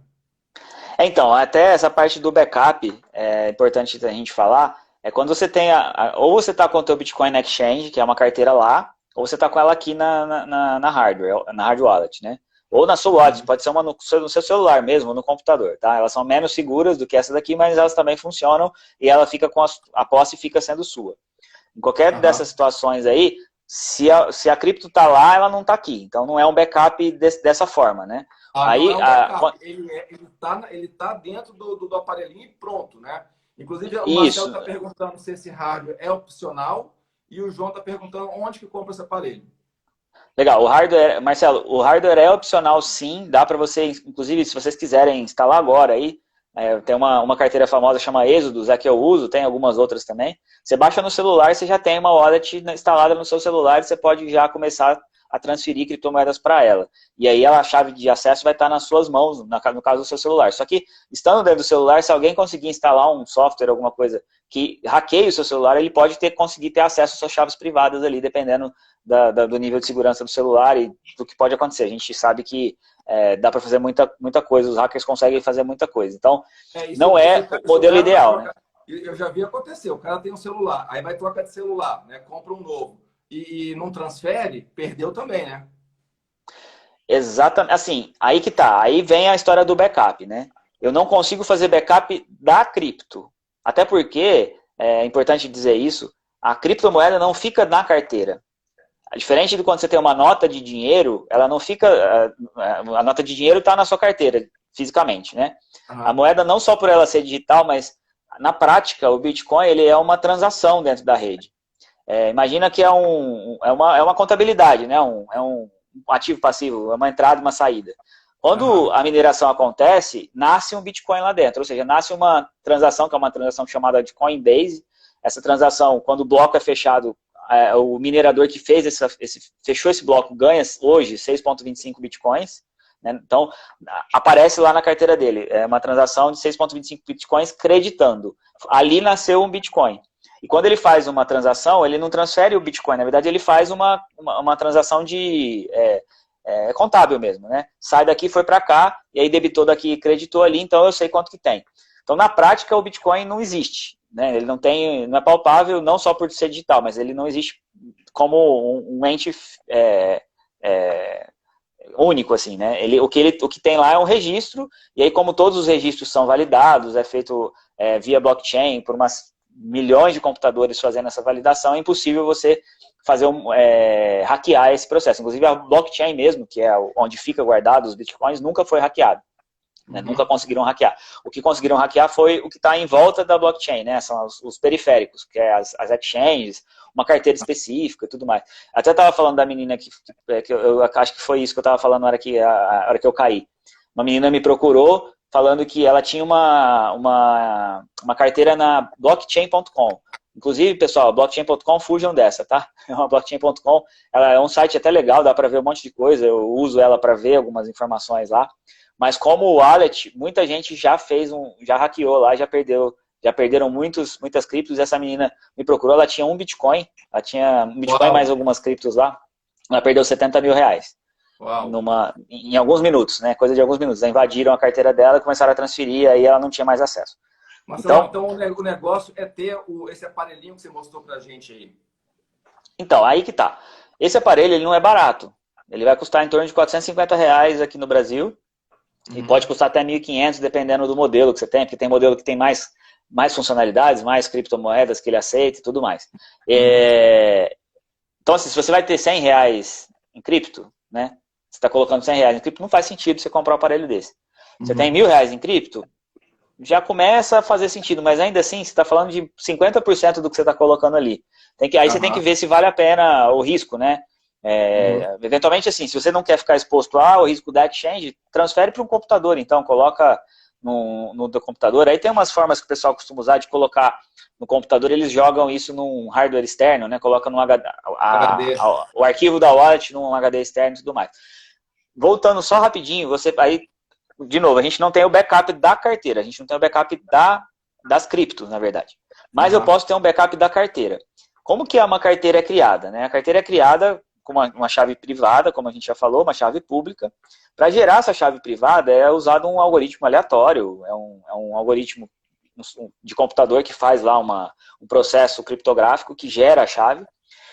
Então, até essa parte do backup é importante a gente falar. Quando você tem ou você está com o teu Bitcoin na exchange, que é uma carteira lá, ou você está com ela aqui na hardware, na hard wallet, né? Ou na sua wallet, pode ser uma no seu celular mesmo, no computador, tá? Elas são menos seguras do que essa daqui, mas elas também funcionam e ela fica com a posse fica sendo sua. Em qualquer dessas situações aí, se a cripto tá lá, ela não tá aqui. Então não é um backup dessa forma, né? Aí, não é um backup. Ele tá dentro do aparelhinho e pronto, né? Inclusive, o Marcelo está perguntando se esse hardware é opcional e o João está perguntando onde que compra esse aparelho. Legal, Marcelo, o hardware é opcional sim, dá para você, inclusive, se vocês quiserem instalar agora aí, tem uma carteira famosa chama Exodus, a que eu uso, tem algumas outras também. Você baixa no celular, você já tem uma wallet instalada no seu celular e você pode já começar a transferir criptomoedas para ela. E aí a chave de acesso vai estar nas suas mãos, no caso do seu celular. Só que, estando dentro do celular, se alguém conseguir instalar um software, alguma coisa que hackeie o seu celular, ele pode conseguir ter acesso às suas chaves privadas ali, dependendo do nível de segurança do celular e do que pode acontecer. A gente sabe que dá para fazer muita coisa, os hackers conseguem fazer muita coisa. Então, não é o modelo ideal, né? Eu já vi acontecer, o cara tem um celular, aí vai trocar de celular, né? Compra um novo. E não transfere, perdeu também, né? Exatamente. Assim, aí que tá. Aí vem a história do backup, né? Eu não consigo fazer backup da cripto. Até porque, é importante dizer isso, a criptomoeda não fica na carteira. Diferente de quando você tem uma nota de dinheiro, ela não fica... A nota de dinheiro está na sua carteira, fisicamente, né? A moeda, não só por ela ser digital, mas na prática, o Bitcoin ele é uma transação dentro da rede. Imagina que é uma contabilidade, né? É um ativo passivo, é uma entrada e uma saída. Quando a mineração acontece, nasce um Bitcoin lá dentro, ou seja, nasce uma transação, que é uma transação chamada de Coinbase. Essa transação, quando o bloco é fechado, o minerador que fechou esse bloco ganha hoje 6,25 Bitcoins. Né? Então, aparece lá na carteira dele. É uma transação de 6,25 Bitcoins creditando. Ali nasceu um Bitcoin. E quando ele faz uma transação, ele não transfere o Bitcoin. Na verdade, ele faz uma transação de... contábil mesmo, né? Sai daqui, foi para cá, e aí debitou daqui e creditou ali, então eu sei quanto que tem. Então, na prática, o Bitcoin não existe, né? Ele não é palpável, não só por ser digital, mas ele não existe como um ente único, assim, né? O que tem lá é um registro, e aí como todos os registros são validados, é feito via blockchain, por milhões de computadores fazendo essa validação, é impossível você hackear esse processo. Inclusive a blockchain mesmo, que é onde fica guardado os bitcoins, nunca foi hackeado. Né? Nunca conseguiram hackear. O que conseguiram hackear foi o que está em volta da blockchain, né? São os periféricos, que é as exchanges, uma carteira específica e tudo mais. Até estava falando da menina que eu acho que foi isso que eu estava falando na hora que eu caí. Uma menina me procurou falando que ela tinha uma carteira na blockchain.com. Inclusive, pessoal, blockchain.com, fujam dessa, tá? Blockchain.com, ela é um site até legal, dá para ver um monte de coisa, eu uso ela para ver algumas informações lá. Mas como o wallet, muita gente já hackeou lá, já perderam muitas criptos. Essa menina me procurou, ela tinha um Bitcoin, mais algumas criptos lá, ela perdeu 70 mil reais. Uau. Em alguns minutos, né? Coisa de alguns minutos. Invadiram a carteira dela, começaram a transferir, aí ela não tinha mais acesso. Marcelo, então o negócio é ter esse aparelhinho que você mostrou pra gente aí. Então, aí que tá. Esse aparelho, ele não é barato. Ele vai custar em torno de 450 reais aqui no Brasil. E pode custar até 1.500, dependendo do modelo que você tem, porque tem modelo que tem mais funcionalidades, mais criptomoedas que ele aceita e tudo mais. Então, assim, se você vai ter 100 reais em cripto, né? Você está colocando 100 reais em cripto, não faz sentido você comprar um aparelho desse. Você tem 1.000 reais em cripto, já começa a fazer sentido, mas ainda assim, você está falando de 50% do que você está colocando ali. Aí você tem que ver se vale a pena o risco, né? Eventualmente, assim, se você não quer ficar exposto ao risco da exchange, transfere para um computador, então, coloca no teu computador. Aí tem umas formas que o pessoal costuma usar de colocar no computador, eles jogam isso num hardware externo, né? Coloca num HD, o arquivo da wallet num HD externo e tudo mais. Voltando só rapidinho, de novo, a gente não tem o backup da carteira, a gente não tem o backup das criptos, na verdade. Mas eu posso ter um backup da carteira. Como que uma carteira é criada? Né? A carteira é criada com uma chave privada, como a gente já falou, uma chave pública. Para gerar essa chave privada é usado um algoritmo aleatório, é um algoritmo de computador que faz lá um processo criptográfico que gera a chave.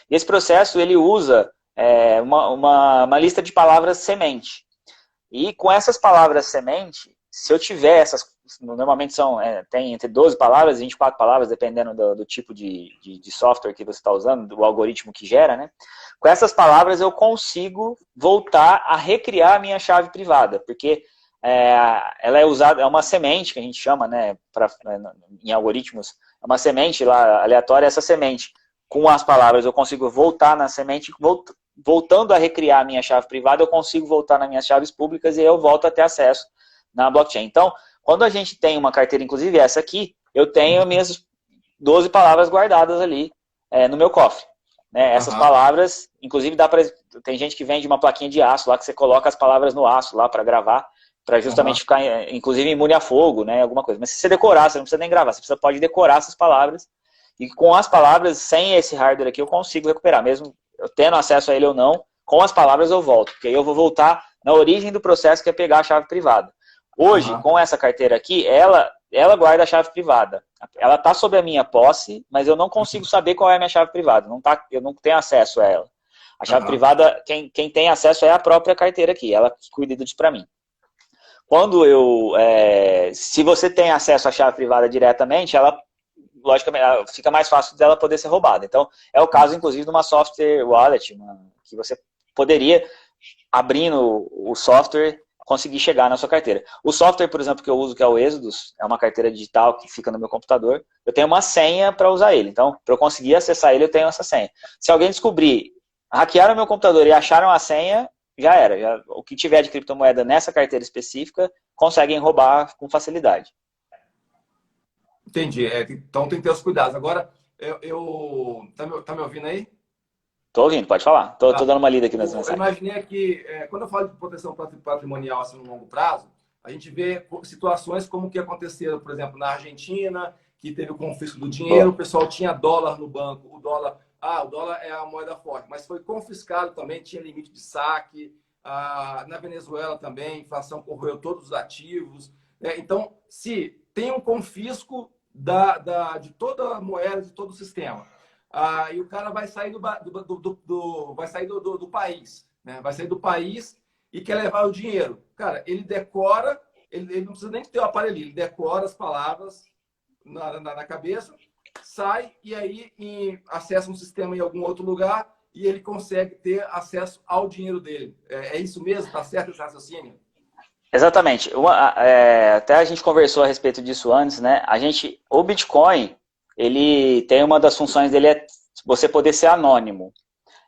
E esse processo ele usa uma lista de palavras semente. E com essas palavras semente, se eu tiver normalmente tem entre 12 palavras e 24 palavras, dependendo do tipo de software que você está usando, do algoritmo que gera, né? Com essas palavras eu consigo voltar a recriar a minha chave privada, porque ela é usada, é uma semente que a gente chama, né, em algoritmos, é uma semente lá aleatória, essa semente, com as palavras eu consigo voltar na semente, voltando a recriar a minha chave privada, eu consigo voltar nas minhas chaves públicas e eu volto a ter acesso na blockchain. Então, quando a gente tem uma carteira, inclusive essa aqui, eu tenho minhas 12 palavras guardadas ali no meu cofre. Né? Essas palavras, inclusive tem gente que vende uma plaquinha de aço lá, que você coloca as palavras no aço lá para gravar, para justamente ficar, inclusive, imune a fogo, né? Alguma coisa. Mas se você decorar, você não precisa nem gravar, você pode decorar essas palavras, e com as palavras, sem esse hardware aqui, eu consigo recuperar, mesmo eu tendo acesso a ele ou não, com as palavras eu volto, porque aí eu vou voltar na origem do processo, que é pegar a chave privada. Hoje, com essa carteira aqui, ela guarda a chave privada. Ela está sob a minha posse, mas eu não consigo saber qual é a minha chave privada. Eu não tenho acesso a ela. A chave privada, quem tem acesso é a própria carteira aqui. Ela que cuida disso para mim. Se você tem acesso à chave privada diretamente, logicamente, fica mais fácil dela poder ser roubada. Então, é o caso, inclusive, de uma software wallet, que você poderia, abrindo o software, conseguir chegar na sua carteira. O software, por exemplo, que eu uso, que é o Exodus, é uma carteira digital que fica no meu computador, eu tenho uma senha para usar ele. Então, para eu conseguir acessar ele, eu tenho essa senha. Se alguém descobrir, hackearam meu computador e acharam a senha, já era. O que tiver de criptomoeda nessa carteira específica, conseguem roubar com facilidade. Entendi. Então tem que ter os cuidados. Agora, tá me ouvindo aí? Tô ouvindo, pode falar. Tô dando uma lida aqui nas Eu mensagens. imaginei que, quando eu falo de proteção patrimonial assim, no longo prazo, a gente vê situações como que aconteceram, por exemplo, na Argentina, que teve o confisco do dinheiro, o pessoal tinha dólar no banco, o dólar é a moeda forte, mas foi confiscado também, tinha limite de saque. Na Venezuela também, a inflação corroeu todos os ativos. Então, se tem um confisco de toda a moeda, de todo o sistema, e o cara vai sair vai sair do país, né? Vai sair do país e quer levar o dinheiro. Cara, ele decora, ele não precisa nem ter o aparelho, ele decora as palavras na cabeça, sai e aí acessa um sistema em algum outro lugar e ele consegue ter acesso ao dinheiro dele. É isso mesmo? Está certo esse raciocínio? Exatamente. Até a gente conversou a respeito disso antes, né? O Bitcoin, ele tem uma das funções dele é você poder ser anônimo.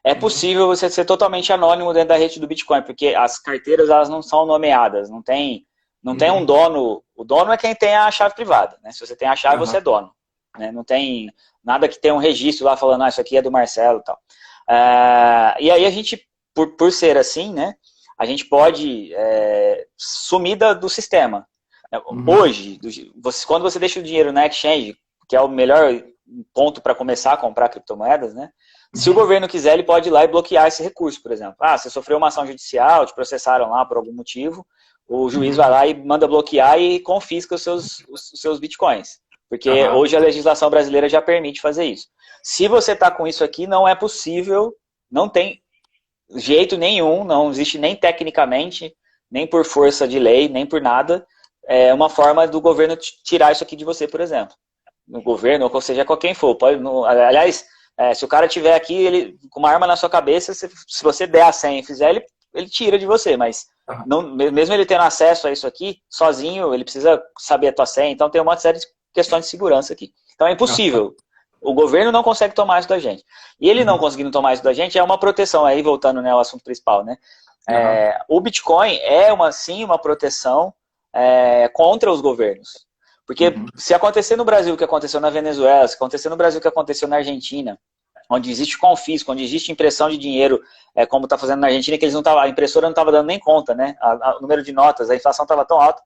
É possível você ser totalmente anônimo dentro da rede do Bitcoin, porque as carteiras elas não são nomeadas, não tem um dono. O dono é quem tem a chave privada, né? Se você tem a chave, você é dono. Né? Não tem nada que tenha um registro lá falando, isso aqui é do Marcelo e tal. E aí a gente, por ser assim, né? A gente pode sumir do sistema. Hoje, quando você deixa o dinheiro na exchange, que é o melhor ponto para começar a comprar criptomoedas, né? Se o governo quiser, ele pode ir lá e bloquear esse recurso, por exemplo. Você sofreu uma ação judicial, te processaram lá por algum motivo, o juiz vai lá e manda bloquear e confisca os seus bitcoins. Porque hoje a legislação brasileira já permite fazer isso. Se você está com isso aqui, não é possível, não tem jeito nenhum, não existe nem tecnicamente, nem por força de lei, nem por nada, uma forma do governo tirar isso aqui de você, por exemplo. No governo, ou seja, com quem for. Aliás, se o cara tiver aqui ele, com uma arma na sua cabeça, se você der a senha e fizer, ele tira de você, mas mesmo ele tendo acesso a isso aqui, sozinho, ele precisa saber a tua senha, então tem uma série de questões de segurança aqui. Então é impossível. O governo não consegue tomar isso da gente. E ele não conseguindo tomar isso da gente é uma proteção, aí voltando, né, ao assunto principal, né? O Bitcoin é sim uma proteção contra os governos. Porque se acontecer no Brasil o que aconteceu na Venezuela, se acontecer no Brasil o que aconteceu na Argentina, onde existe confisco, onde existe impressão de dinheiro, como está fazendo na Argentina, que a impressora não estava dando nem conta, né? O número de notas, a inflação estava tão alta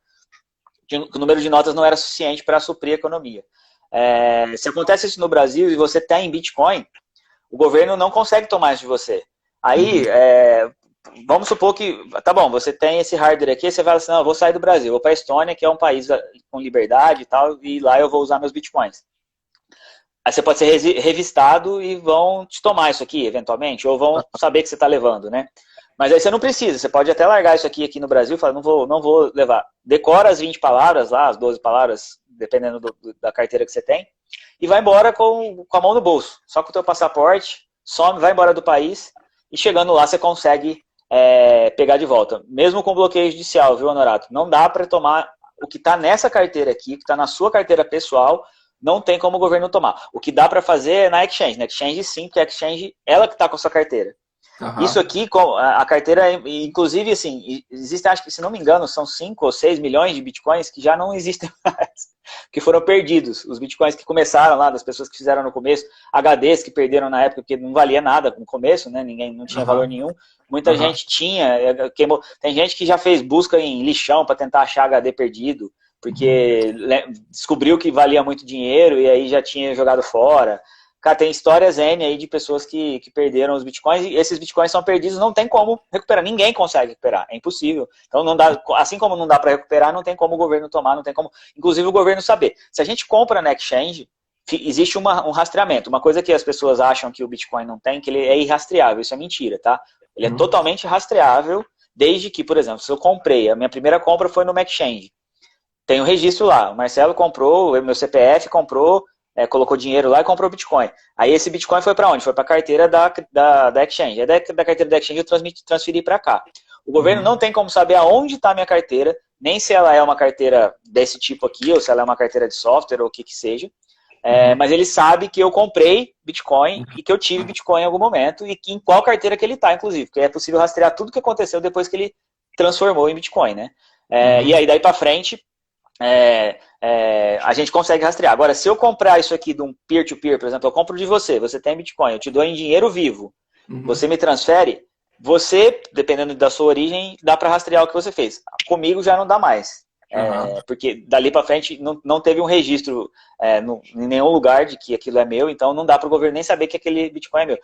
que o número de notas não era suficiente para suprir a economia. Se acontece isso no Brasil e você tem Bitcoin, o governo não consegue tomar isso de você. Aí, vamos supor que, tá bom, você tem esse hardware aqui, você fala assim, não, eu vou sair do Brasil, vou para a Estônia, que é um país com liberdade e tal, e lá eu vou usar meus Bitcoins. Aí você pode ser revistado e vão te tomar isso aqui, eventualmente, ou vão saber que você está levando, né? Mas aí você não precisa, você pode até largar isso aqui no Brasil e falar, não vou levar. Decora as 20 palavras lá, as 12 palavras, dependendo da carteira que você tem, e vai embora com a mão no bolso, só com o teu passaporte, some, vai embora do país, e chegando lá você consegue pegar de volta. Mesmo com bloqueio judicial, viu, Honorato? Não dá para tomar o que está nessa carteira aqui, o que está na sua carteira pessoal, não tem como o governo tomar. O que dá para fazer é na exchange. Na exchange sim, porque a exchange, ela que está com a sua carteira. Isso aqui, a carteira, inclusive, assim, existem, acho que, se não me engano, são 5 ou 6 milhões de bitcoins que já não existem mais, que foram perdidos. Os bitcoins que começaram lá, das pessoas que fizeram no começo, HDs que perderam na época, porque não valia nada no começo, né? Ninguém não tinha valor nenhum. Muita gente tinha, queimou. Tem gente que já fez busca em lixão para tentar achar HD perdido, porque descobriu que valia muito dinheiro e aí já tinha jogado fora. Cara, tem histórias N aí de pessoas que perderam os bitcoins e esses bitcoins são perdidos, não tem como recuperar, ninguém consegue recuperar, é impossível. Então não dá, assim como não dá para recuperar, não tem como o governo tomar, não tem como, inclusive o governo saber. Se a gente compra na exchange, existe um rastreamento, uma coisa que as pessoas acham que o Bitcoin não tem, que ele é irrastreável, isso é mentira, tá? Ele é totalmente rastreável, desde que, por exemplo, se eu comprei, a minha primeira compra foi no exchange, tem o registro lá, o Marcelo comprou, o meu CPF comprou, colocou dinheiro lá e comprou Bitcoin. Aí esse Bitcoin foi para onde? Foi para a carteira da exchange. Aí da carteira da exchange eu transferi para cá. O governo não tem como saber aonde está a minha carteira, nem se ela é uma carteira desse tipo aqui, ou se ela é uma carteira de software, ou o que que seja. Mas ele sabe que eu comprei Bitcoin e que eu tive Bitcoin em algum momento e que em qual carteira que ele está, inclusive. Porque é possível rastrear tudo que aconteceu depois que ele transformou em Bitcoin, né? E aí, daí para frente, a gente consegue rastrear. Agora, se eu comprar isso aqui de um peer-to-peer, por exemplo, eu compro de você, você tem Bitcoin, eu te dou em dinheiro vivo, você me transfere, você, dependendo da sua origem, dá para rastrear o que você fez. Comigo já não dá mais. Porque dali para frente não teve um registro em nenhum lugar de que aquilo é meu, então não dá para o governo nem saber que aquele Bitcoin é meu.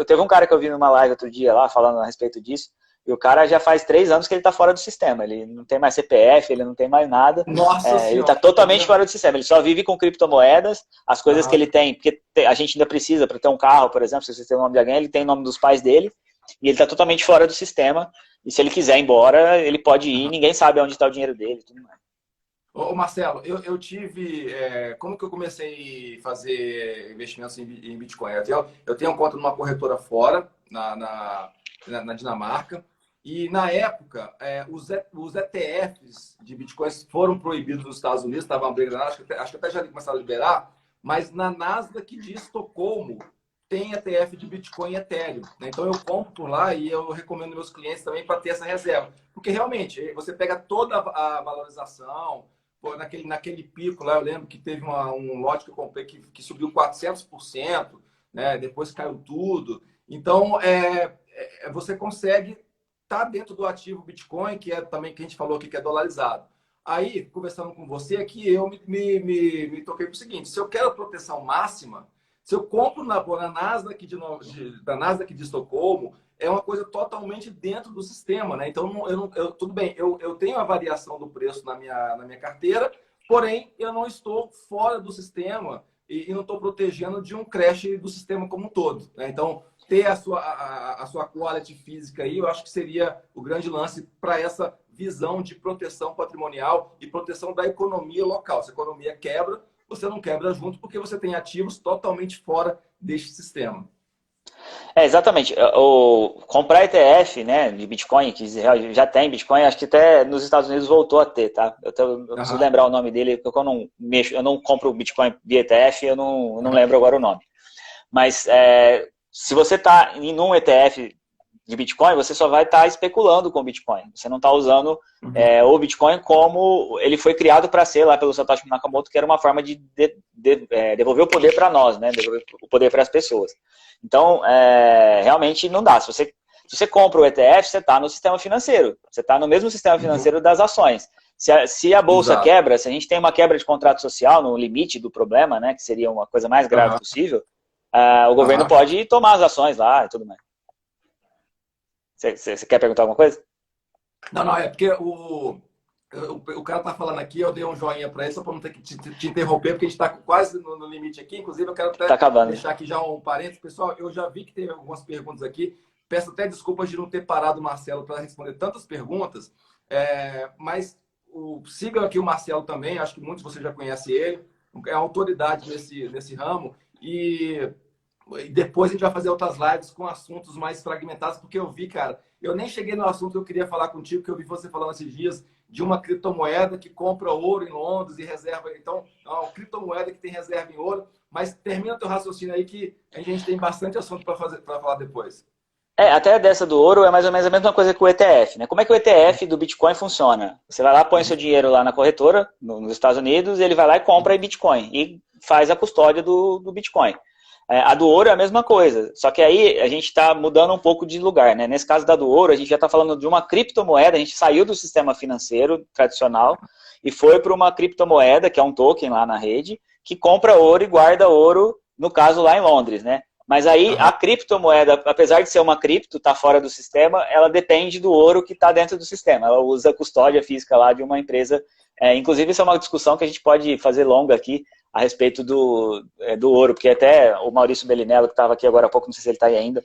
Teve um cara que eu vi numa live outro dia lá, falando a respeito disso, e o cara já faz 3 anos que ele está fora do sistema, ele não tem mais CPF, ele não tem mais nada, ele está totalmente fora do sistema, ele só vive com criptomoedas, as coisas que ele tem, porque a gente ainda precisa para ter um carro, por exemplo, se você tem o nome de alguém, ele tem o nome dos pais dele, e ele está totalmente fora do sistema, e se ele quiser ir embora, ele pode ir, ninguém sabe onde está o dinheiro dele e tudo mais. Ô Marcelo, eu tive... como que eu comecei a fazer investimentos em Bitcoin? Eu tenho conta numa corretora fora, na Dinamarca, e na época, os ETFs de Bitcoins foram proibidos nos Estados Unidos, estava uma briga, acho que até já começaram a liberar, mas na Nasdaq de Estocolmo, tem ETF de Bitcoin e Ethereum, né? Então eu compro por lá e eu recomendo meus clientes também para ter essa reserva. Porque realmente, você pega toda a valorização, pô, naquele pico lá, eu lembro que teve um lote que eu comprei que subiu 400%, né? Depois caiu tudo. Então, você consegue estar dentro do ativo Bitcoin, que é também que a gente falou aqui, que é dolarizado. Aí, conversando com você aqui, eu me toquei para o seguinte, se eu quero proteção máxima, se eu compro na Nasdaq da Nasdaq de Estocolmo, é uma coisa totalmente dentro do sistema, né? Então, tudo bem, eu tenho a variação do preço na minha carteira, porém, eu não estou fora do sistema e não estou protegendo de um crash do sistema como um todo, né? Então, ter a sua quality física aí, eu acho que seria o grande lance para essa visão de proteção patrimonial e proteção da economia local. Se a economia quebra, você não quebra junto porque você tem ativos totalmente fora deste sistema. Exatamente. Comprar ETF, né, de Bitcoin, que já tem Bitcoin, acho que até nos Estados Unidos voltou a ter, tá? Eu preciso lembrar o nome dele, porque eu não compro Bitcoin via ETF, eu não lembro agora o nome. Mas se você está em um ETF de Bitcoin, você só vai estar especulando com Bitcoin. Você não está usando o Bitcoin como ele foi criado para ser lá pelo Satoshi Nakamoto, que era uma forma de devolver o poder para nós, né? Devolver o poder para as pessoas. Então, realmente não dá. Se você compra o ETF, você está no sistema financeiro. Você está no mesmo sistema financeiro das ações. Se a bolsa quebra, se a gente tem uma quebra de contrato social no limite do problema, né, que seria uma coisa mais grave possível, o governo pode tomar as ações lá e tudo mais. Você quer perguntar alguma coisa? Não, é porque o cara tá falando aqui, eu dei um joinha para ele, só para não ter que te interromper, porque a gente está quase no limite aqui. Inclusive, eu quero até deixar aqui já um parênteses. Pessoal, eu já vi que teve algumas perguntas aqui. Peço até desculpas de não ter parado o Marcelo para responder tantas perguntas, mas sigam aqui o Marcelo também, acho que muitos de vocês já conhecem ele, é autoridade nesse ramo, e depois a gente vai fazer outras lives com assuntos mais fragmentados, porque eu vi, cara, eu nem cheguei no assunto que eu queria falar contigo, que eu vi você falando esses dias de uma criptomoeda que compra ouro em Londres e reserva. Então, é uma criptomoeda que tem reserva em ouro. Mas termina teu raciocínio aí, que a gente tem bastante assunto para falar depois. Até dessa do ouro é mais ou menos a mesma coisa que o ETF, né? Como é que o ETF do Bitcoin funciona? Você vai lá, põe seu dinheiro lá na corretora, nos Estados Unidos, e ele vai lá e compra Bitcoin e faz a custódia do Bitcoin. A do ouro é a mesma coisa, só que aí a gente está mudando um pouco de lugar, né? Nesse caso da do ouro, a gente já está falando de uma criptomoeda, a gente saiu do sistema financeiro tradicional e foi para uma criptomoeda, que é um token lá na rede, que compra ouro e guarda ouro, no caso lá em Londres, né? Mas aí a criptomoeda, apesar de ser uma cripto, está fora do sistema, ela depende do ouro que está dentro do sistema. Ela usa a custódia física lá de uma empresa. Inclusive, isso é uma discussão que a gente pode fazer longa aqui a respeito do ouro, porque até o Maurício Bellinello, que estava aqui agora há pouco, não sei se ele está aí ainda,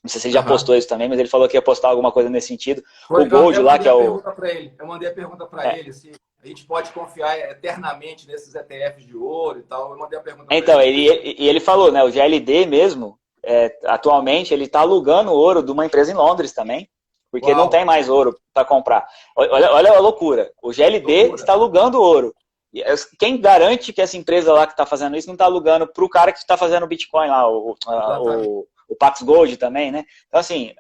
não sei se ele já postou isso também, mas ele falou que ia postar alguma coisa nesse sentido. O Gold lá, que é o... Eu mandei a pergunta para ele, se a gente pode confiar eternamente nesses ETFs de ouro e tal. Eu mandei a pergunta para ele. Então, ele falou, né, o GLD mesmo, atualmente, ele está alugando ouro de uma empresa em Londres também, porque não Uau, tem mais ouro para comprar. Olha a loucura. O GLD loucura. está alugando ouro. Quem garante que essa empresa lá que está fazendo isso não está alugando para o cara que está fazendo o Bitcoin lá, Exatamente. o Pax Gold também, né? Então, assim,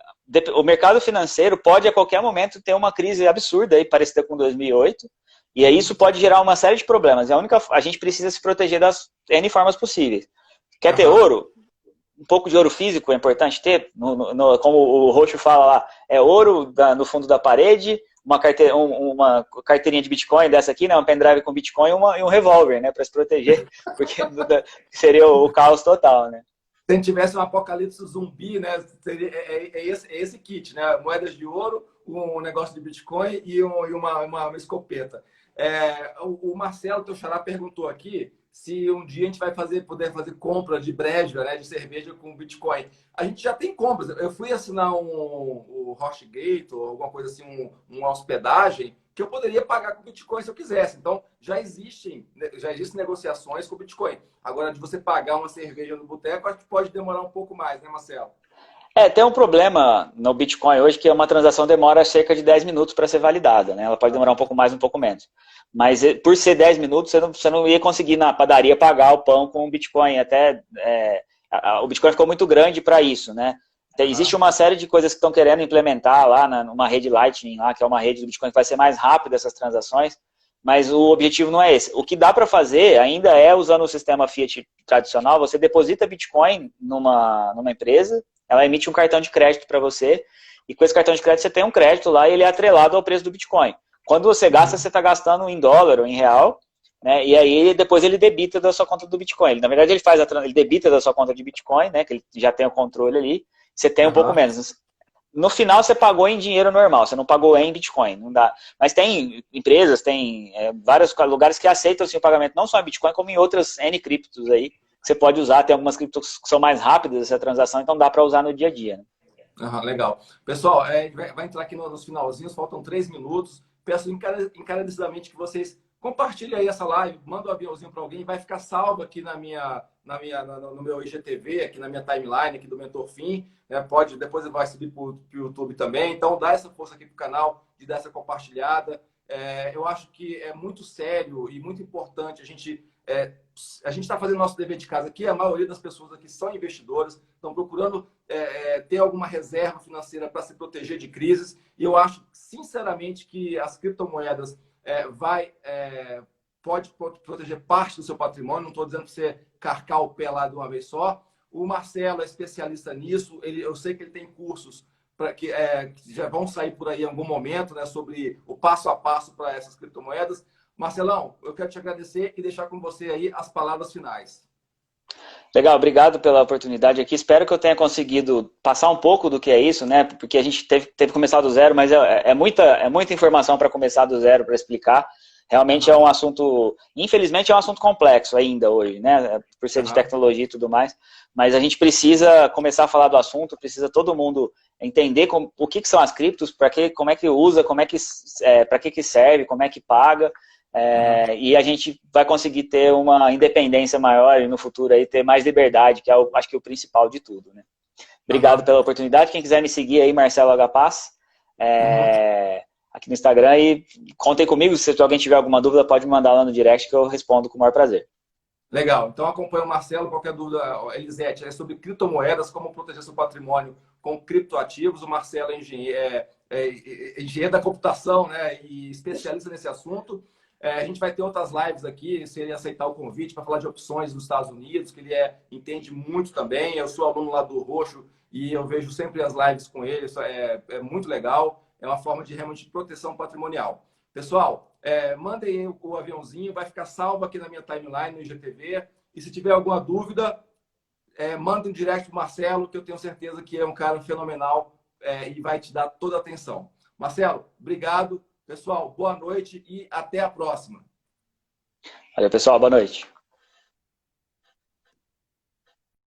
o mercado financeiro pode a qualquer momento ter uma crise absurda aí, parecida com 2008, e aí isso pode gerar uma série de problemas. A gente precisa se proteger das N formas possíveis. Quer ter Aham. ouro? Um pouco de ouro físico é importante ter, como o Roxo fala lá, é ouro no fundo da parede, uma carteirinha de Bitcoin dessa aqui, né, um pendrive com Bitcoin e um revólver, né, para se proteger, porque seria o caos total, né. Se a gente tivesse um apocalipse zumbi, né? Seria, é esse kit, né? Moedas de ouro, um negócio de Bitcoin e uma escopeta. O Marcelo, teu xará, perguntou aqui se um dia a gente vai poder fazer compra de breja, né? De cerveja com Bitcoin. A gente já tem compras. Eu fui assinar o HostGator ou alguma coisa assim, uma hospedagem que eu poderia pagar com Bitcoin se eu quisesse. Então, já existem negociações com Bitcoin. Agora, de você pagar uma cerveja no boteco, acho que pode demorar um pouco mais, né, Marcelo? Tem um problema no Bitcoin hoje que uma transação demora cerca de 10 minutos para ser validada, né? Ela pode demorar um pouco mais, um pouco menos. Mas por ser 10 minutos, você não ia conseguir na padaria pagar o pão com o Bitcoin. O Bitcoin ficou muito grande para isso, né? Existe uma série de coisas que estão querendo implementar lá numa rede Lightning, lá, que é uma rede do Bitcoin que vai ser mais rápida essas transações, mas o objetivo não é esse. O que dá para fazer ainda é, usando o sistema Fiat tradicional, você deposita Bitcoin numa empresa, ela emite um cartão de crédito para você, e com esse cartão de crédito você tem um crédito lá e ele é atrelado ao preço do Bitcoin. Quando você gasta, você está gastando em dólar ou em real, né? E aí depois ele debita da sua conta do Bitcoin. Na verdade, ele debita da sua conta de Bitcoin, né? Que ele já tem o controle ali, você tem um pouco Aham. menos. No final você pagou em dinheiro normal, você não pagou em Bitcoin, não dá. Mas tem empresas, tem vários lugares que aceitam assim, o pagamento não só em Bitcoin, como em outras N criptos aí, que você pode usar. Tem algumas criptos que são mais rápidas essa transação, então dá para usar no dia a dia, né? Aham, legal. Pessoal, vai entrar aqui nos finalzinhos, faltam 3 minutos. Peço encarecidamente que vocês compartilhem aí essa live, manda um aviãozinho para alguém, vai ficar salvo aqui no meu IGTV, aqui na minha timeline, aqui do Mentor Fim. Né? Depois vai subir para o YouTube também. Então, dá essa força aqui para o canal, de dar essa compartilhada. Eu acho que é muito sério e muito importante a gente está fazendo nosso dever de casa aqui. A maioria das pessoas aqui são investidoras, estão procurando ter alguma reserva financeira para se proteger de crises. E eu acho, sinceramente, que as criptomoedas pode proteger parte do seu patrimônio. Não estou dizendo para você carcar o pé lá de uma vez só. O Marcelo é especialista nisso. Eu sei que ele tem cursos que já vão sair por aí em algum momento, né, sobre o passo a passo para essas criptomoedas. Marcelão, eu quero te agradecer e deixar com você aí as palavras finais. Legal, obrigado pela oportunidade aqui. Espero que eu tenha conseguido passar um pouco do que é isso, né? Porque a gente teve que começar do zero, mas é muita informação para começar do zero para explicar. Realmente é Aham, um assunto, infelizmente é um assunto complexo ainda hoje, né? Por ser de aham, tecnologia e tudo mais. Mas a gente precisa começar a falar do assunto, precisa todo mundo entender o que são as criptos, como é que usa, para que serve, como é que paga. aham. E a gente vai conseguir ter uma independência maior e no futuro aí ter mais liberdade, que acho que é o principal de tudo, né? Obrigado Aham, pela oportunidade. Quem quiser me seguir aí, Marcelo H. Paz, uhum. aqui no Instagram, e contem comigo. Se alguém tiver alguma dúvida, pode me mandar lá no direct que eu respondo com o maior prazer. Legal. Então acompanha o Marcelo. Qualquer dúvida, Elisete, é sobre criptomoedas, como proteger seu patrimônio com criptoativos. O Marcelo é engenheiro da computação, né, e especialista nesse assunto. A gente vai ter outras lives aqui, se ele aceitar o convite, para falar de opções nos Estados Unidos, que ele entende muito também. Eu sou aluno lá do Roxo e eu vejo sempre as lives com ele. Isso é muito legal. É uma forma de realmente de proteção patrimonial. Pessoal, mandem o aviãozinho, vai ficar salvo aqui na minha timeline no IGTV. E se tiver alguma dúvida, manda um direct para o Marcelo, que eu tenho certeza que é um cara fenomenal e vai te dar toda a atenção. Marcelo, obrigado. Pessoal, boa noite e até a próxima. Valeu, pessoal. Boa noite.